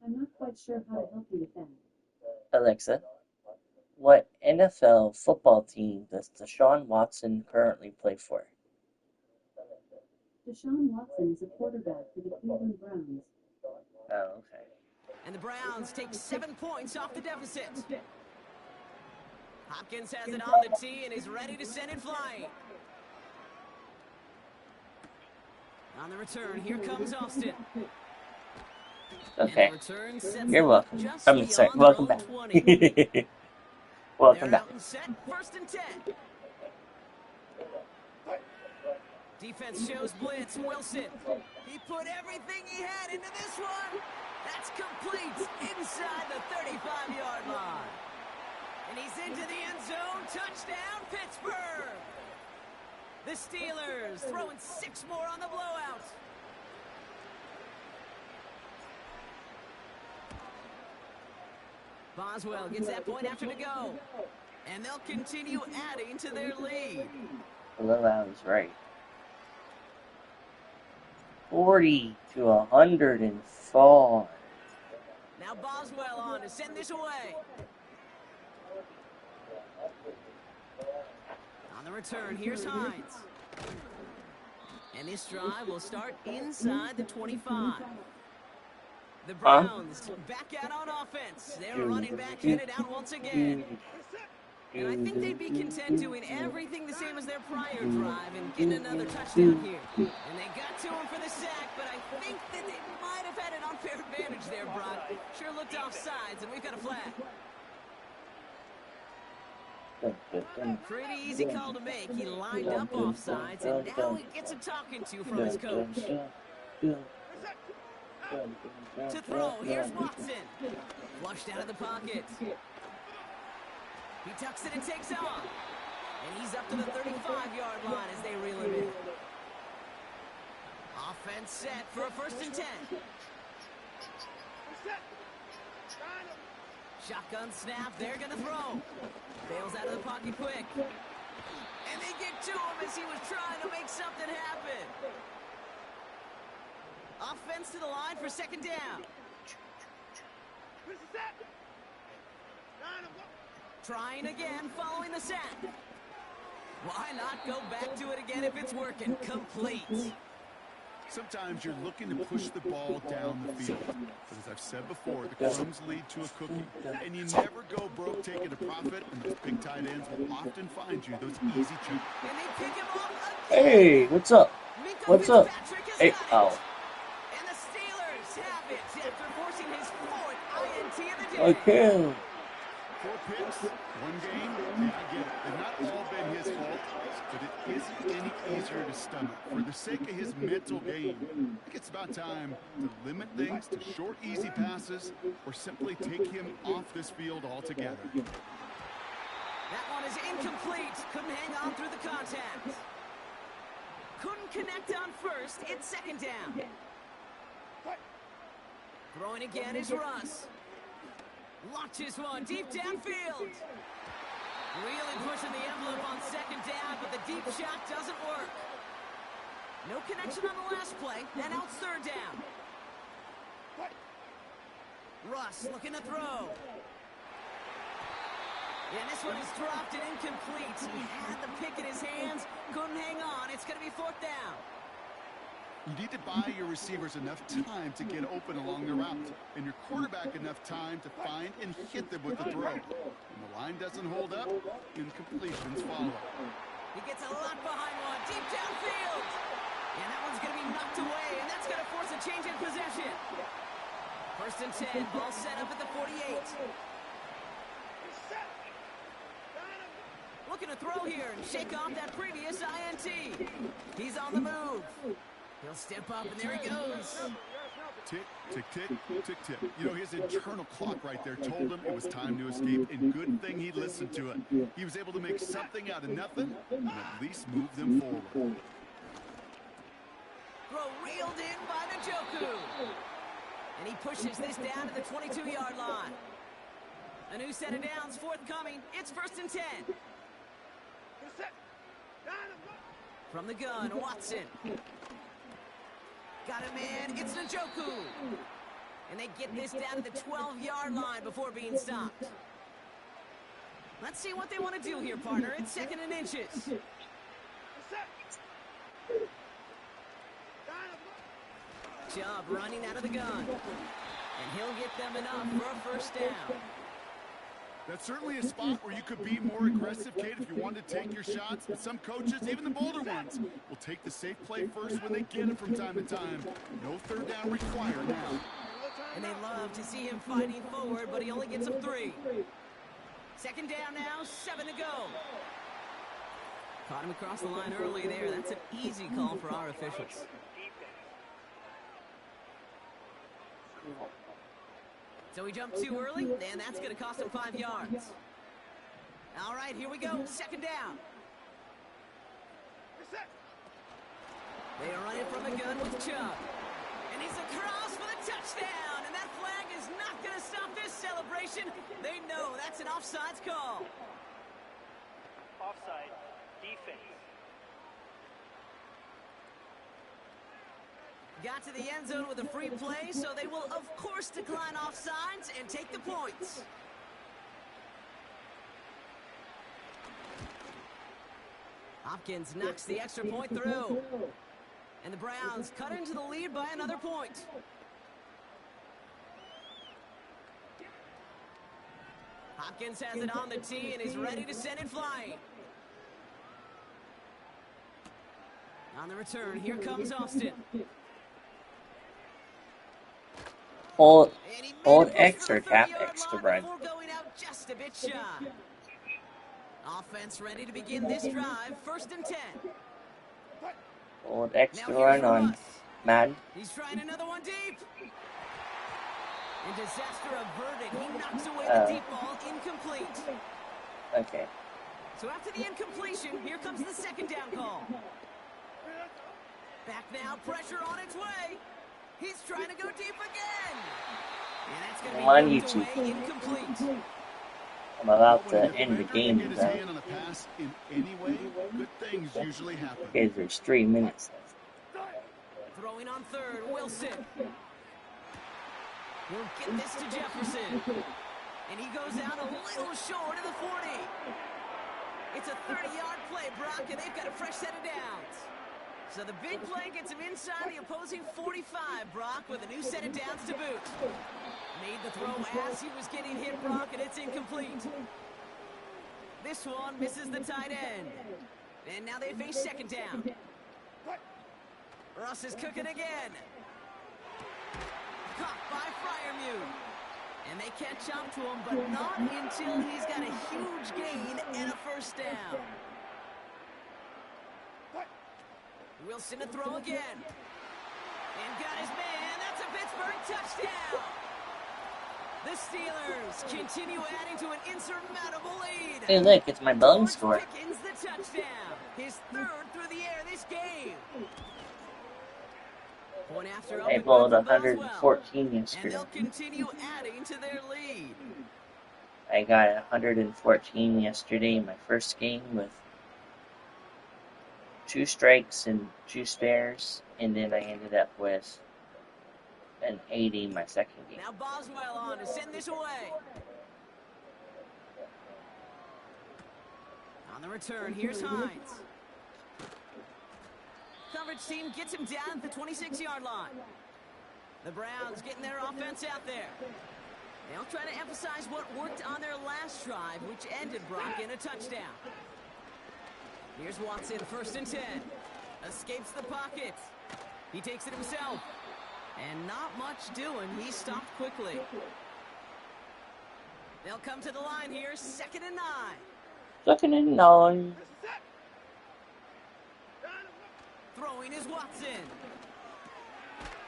I'm not quite sure how to help you with that. Alexa, what NFL football team does Deshaun Watson currently play for? Deshaun Watson is a quarterback for the Cleveland Browns. Oh, okay. And the Browns take 7 points off the deficit. Hopkins has it on the tee and is ready to send it flying. On the return, here comes Austin. Okay. You're welcome. I'm sorry. Welcome Welcome back. Welcome back. Set, 1st and 10. Defense shows blitz. Wilson. He put everything he had into this one. That's complete inside the 35-yard line. And he's into the end zone. Touchdown, Pittsburgh. The Steelers throwing 6 more on the blowout. Boswell gets that point after to go. And they'll continue adding to their lead. Blowout is right. 40 to 104. Now Boswell on to send this away. On the return, here's Hines. And this drive will start inside the 25. The Browns back out on offense. Their running back headed out once again. And I think they'd be content doing everything the same as their prior drive and getting another touchdown here. And they got to him for the sack, but I think that they might have had an unfair advantage there, Brock. Sure looked offsides, and we've got a flag. Pretty easy call to make. He lined up offsides, and now he gets a talking to from his coach. To throw, here's Watson. Flushed out of the pocket. He tucks it and takes off. And he's up to the 35-yard line as they reel him in. Offense set for a 1st and 10. Shotgun snap, they're going to throw. Bails out of the pocket quick. And they get to him as he was trying to make something happen. Offense to the line for 2nd down. Trying again, following the sack. Why not go back to it again if it's working? Complete. Sometimes you're looking to push the ball down the field. But as I've said before, the crumbs lead to a cookie. And you never go broke taking a profit, and those big tight ends will often find you those easy cheap. And they pick him off again. Hey, what's up? What's up? Hey, oh. And the Steelers have it after forcing his 4th INT of the day. Okay. 4 picks, 1 game, yeah, I get it. They've not all been his fault, but it isn't any easier to stomach. For the sake of his mental game, I think it's about time to limit things to short, easy passes or simply take him off this field altogether. That one is incomplete. Couldn't hang on through the contact. Couldn't connect on first. It's second down. Throwing again is Russ. Launches one deep downfield. Really pushing the envelope on second down, but the deep shot doesn't work. No connection on the last play, and now it's third down. Russ looking to throw. And this one is dropped and incomplete. He had the pick in his hands, couldn't hang on. It's going to be fourth down. You need to buy your receivers enough time to get open along the route, and your quarterback enough time to find and hit them with the throw. When the line doesn't hold up, incompletions follow. He gets a lot behind one, deep downfield. And that one's going to be knocked away, and that's going to force a change in possession. First and 10, ball set up at the 48. Looking to throw here and shake off that previous INT. He's on the move. He'll step up, and there he goes. Tick, tick, tick, tick, tick. You know, his internal clock right there told him it was time to escape, and good thing he listened to it. He was able to make something out of nothing and at least move them forward. Throw reeled in by Njoku. And he pushes this down to the 22-yard line. A new set of downs forthcoming. It's first and 10. From the gun, Watson. Got him in. It's Njoku. And they get this down to the 12-yard line before being stopped. Let's see what they want to do here, partner. It's second and inches. Chubb running out of the gun. And he'll get them enough for a first down. That's certainly a spot where you could be more aggressive, Kate, if you wanted to take your shots. But some coaches, even the bolder ones, will take the safe play first when they get it from time to time. No third down required now. And they love to see him fighting forward, but he only gets them 3. Second down now, 7 to go. Caught him across the line early there. That's an easy call for our officials. So he jumped too early, and that's going to cost him 5 yards. All right, here we go. Second down. They are running from the gun with Chubb. And he's across for the touchdown. And that flag is not going to stop this celebration. They know that's an offsides call. Offside. Defense. Got to the end zone with a free play, so they will, of course, decline offsides and take the points. Hopkins knocks the extra point through. And the Browns cut into the lead by another point. Hopkins has it on the tee and is ready to send it flying. On the return, here comes Austin. Hold X or tap X to run. Going out just a bit shy. Offense ready to begin this drive. First and 10. Hold X to run on Madden. He's trying another one deep. And disaster averted. He knocks away the deep ball. Incomplete. Okay. So after the incompletion, here comes the second down call. Back now, pressure on its way. He's trying to go deep again. And that's going to be knocked away, incomplete. I'm about to end the game, though. Okay, there's 3 minutes left. Throwing on third, Wilson. He'll get this to Jefferson. And he goes out a little short of the 40. It's a 30-yard play, Brock, and they've got a fresh set of downs. So the big play gets him inside the opposing 45, Brock, with a new set of downs to boot. Made the throw as he was getting hit, Brock, and it's incomplete. This one misses the tight end. And now they face second down. Russ is cooking again. Caught by Freiermuth. And they catch up to him, but not until he's got a huge gain and a first down. Wilson to throw again. And got his man. That's a Pittsburgh touchdown. The Steelers continue adding to an insurmountable lead. Hey, look, it's my bone score. Pickens the touchdown. His third through the air this game. Faster up They and bowled good for Boswell. 114 And yesterday. they'll continue adding to their lead. I got 114 yesterday, my first game, with 2 strikes and 2 spares, and then I ended up with an 80 my second game. Now Boswell on to send this away. On the return, here's Hines. Coverage team gets him down at the 26-yard line. The Browns getting their offense out there. They'll try to emphasize what worked on their last drive, which ended Brock in a touchdown. Here's Watson, 1st and 10. Escapes the pocket. He takes it himself. And not much doing. He stopped quickly. They'll come to the line here, 2nd and 9. 2nd and 9. Throwing is Watson.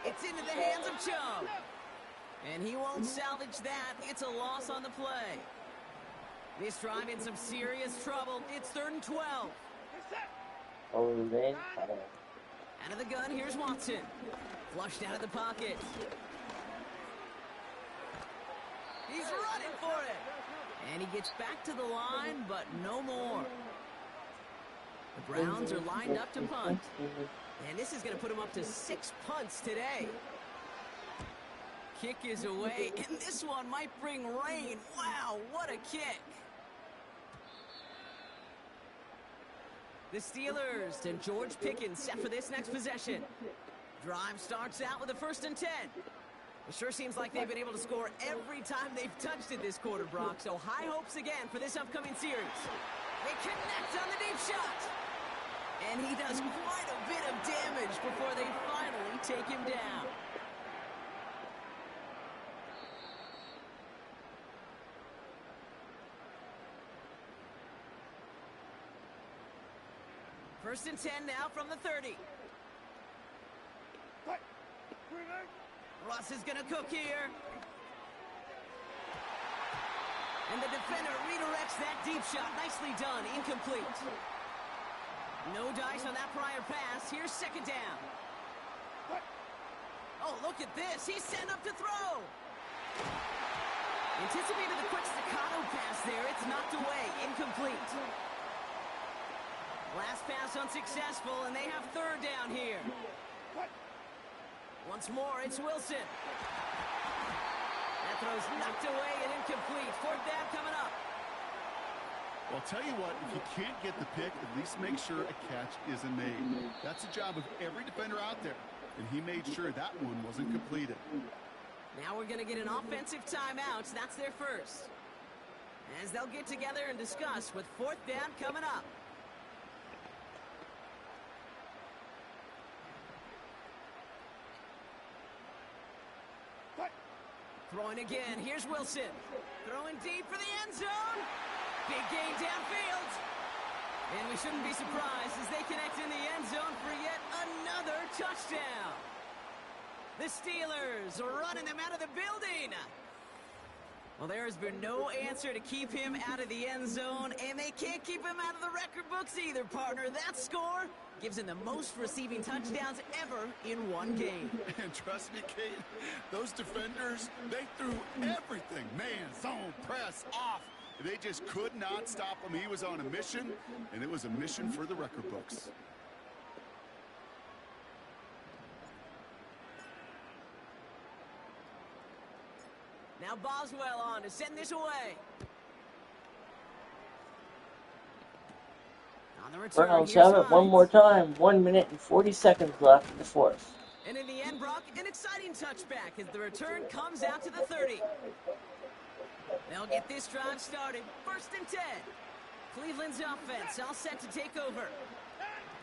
It's into the hands of Chubb. And he won't salvage that. It's a loss on the play. This drive in some serious trouble. It's 3rd and 12. Out of the gun, here's Watson. Flushed out of the pocket. He's running for it. And he gets back to the line, but no more. The Browns are lined up to punt. And this is going to put him up to 6 punts today. Kick is away, and this one might bring rain. Wow, what a kick. The Steelers and George Pickens set for this next possession. Drive starts out with a 1st and 10. It sure seems like they've been able to score every time they've touched it this quarter, Brock. So high hopes again for this upcoming series. They connect on the deep shot. And he does quite a bit of damage before they finally take him down. First and 10 now from the 30. Russ is going to cook here. And the defender redirects that deep shot. Nicely done. Incomplete. No dice on that prior pass. Here's 2nd down. Oh, look at this. He's sent up to throw. Anticipated the quick staccato pass there. It's knocked away. Incomplete. Last pass unsuccessful, and they have 3rd down here. Once more, it's Wilson. That throw's knocked away and incomplete. 4th down coming up. Well, I'll tell you what, if you can't get the pick, at least make sure a catch isn't made. That's the job of every defender out there, and he made sure that one wasn't completed. Now we're going to get an offensive timeout. That's their first. As they'll get together and discuss with 4th down coming up. Throwing again. Here's Wilson. Throwing deep for the end zone. Big gain downfield. And we shouldn't be surprised as they connect in the end zone for yet another touchdown. The Steelers are running them out of the building. Well, there has been no answer to keep him out of the end zone, and they can't keep him out of the record books either, partner. That score gives him the most receiving touchdowns ever in one game. And trust me, Kate, those defenders, they threw everything. Man, zone, press, off. They just could not stop him. He was on a mission, and it was a mission for the record books. Now Boswell on to send this away. On the return, Browns have it one more time. 1 minute and 40 seconds left in the 4th. And in the end, Brock, an exciting touchback as the return comes out to the 30. They'll get this drive started. 1st and 10. Cleveland's offense all set to take over.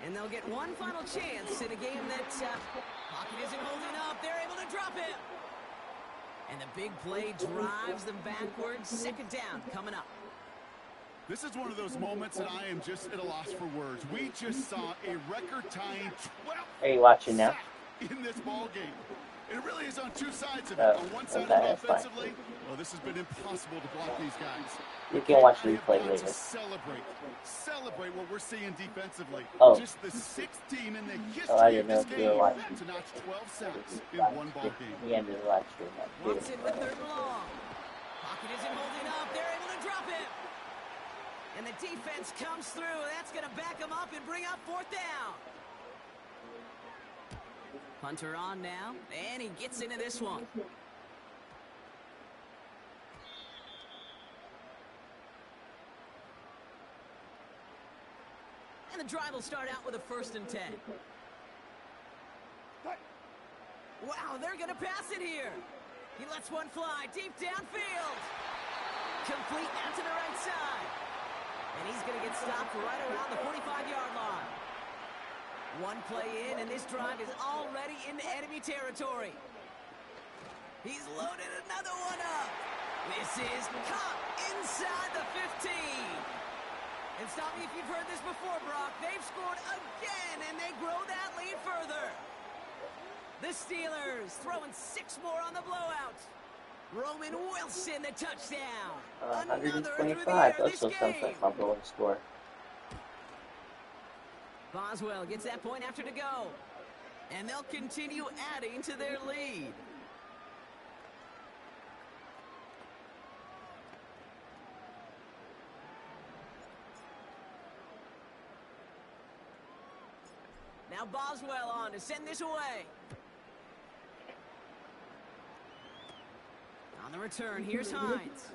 And they'll get one final chance in a game that pocket isn't holding up. They're able to drop him. And the big play drives them backwards. 2nd down coming up. This is one of those moments that I am just at a loss for words. We just saw a record-tying 12 Are you watching now? in this ball game. It really is on two sides of it. On one side of it offensively, well, this has been impossible to block these guys. You can watch the replay later. Celebrate what we're seeing defensively. Oh. Just the sixth team in the I history didn't of know this if you were game watching. to notch 12 sacks in one ball game. The end of the last stream. Watson with third and long. Pocket isn't holding up. They're able to drop it. And the defense comes through. That's going to back them up and bring up fourth down. Punter on now, and he gets into this one. And the drive will start out with a 1st and 10. Wow, they're going to pass it here. He lets one fly deep downfield. Complete out to the right side. And he's going to get stopped right around the 45-yard line. One play in, and this drive is already into enemy territory. He's loaded another one up. This is caught inside the 15. And stop me if you've heard this before, Brock. They've scored again, and they grow that lead further. The Steelers throwing 6 more on the blowout. Roman Wilson, the touchdown. 125. That still sounds like my blowing score. Boswell gets that point after to go. And they'll continue adding to their lead. Now Boswell on to send this away. On the return, here's Hines.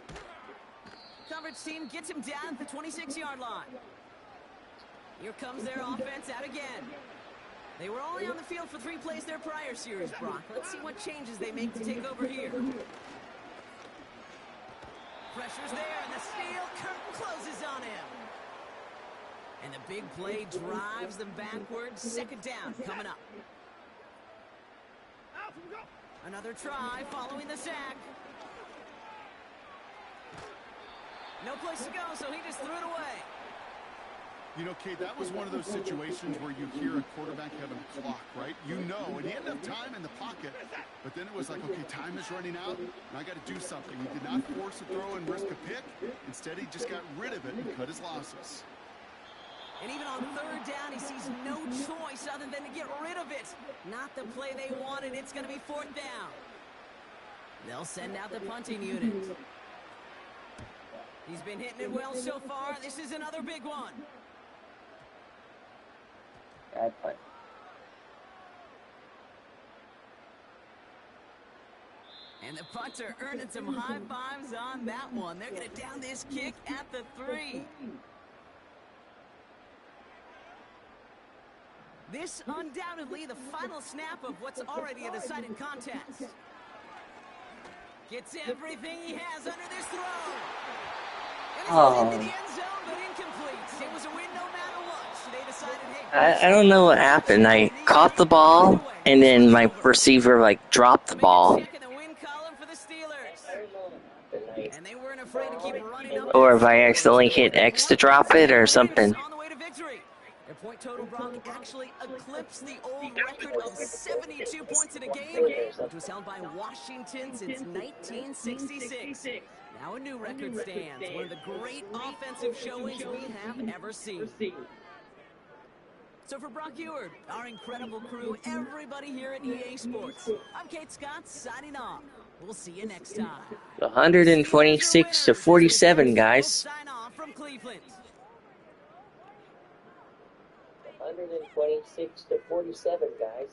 Coverage team gets him down at the 26-yard line. Here comes their offense out again. They were only on the field for 3 plays their prior series, Brock. Let's see what changes they make to take over here. Pressure's there, and the steel curtain closes on him. And the big play drives them backwards. 2nd down coming up. Another try following the sack. No place to go, so he just threw it away. You know, Kate, that was one of those situations where you hear a quarterback having a clock, right? You know, and he had enough time in the pocket, but then it was like, okay, time is running out, and I got to do something. He did not force a throw and risk a pick. Instead, he just got rid of it and cut his losses. And even on 3rd down, he sees no choice other than to get rid of it. Not the play they wanted. It's going to be 4th down. They'll send out the punting unit. He's been hitting it well so far. This is another big one. Bad punt. And the punter earning some high fives on that one. They're going to down this kick at the 3. This undoubtedly the final snap of what's already a decided contest. Gets everything he has under this throw. And this is into the end zone, but incomplete. It was a win no matter what. They decided, hey, I don't know what happened. I caught the ball, and then my receiver, like, dropped the ball. And they weren't afraid to keep running up. Or if I accidentally hit X to drop it or something. On the way to victory. Their point total, Brock, actually eclipsed the old record of 72 points in a game, which was held by Washington since 1966. Now a new record stands, one of the great offensive showings we have ever seen. So for Brock Eward, our incredible crew, everybody here at EA Sports, I'm Kate Scott signing off. We'll see you next time. 126 to 47, guys. Sign off from Cleveland. 126 to 47, guys.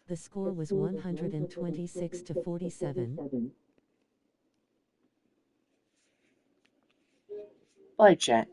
The score was 126 to 47. Bye, chat.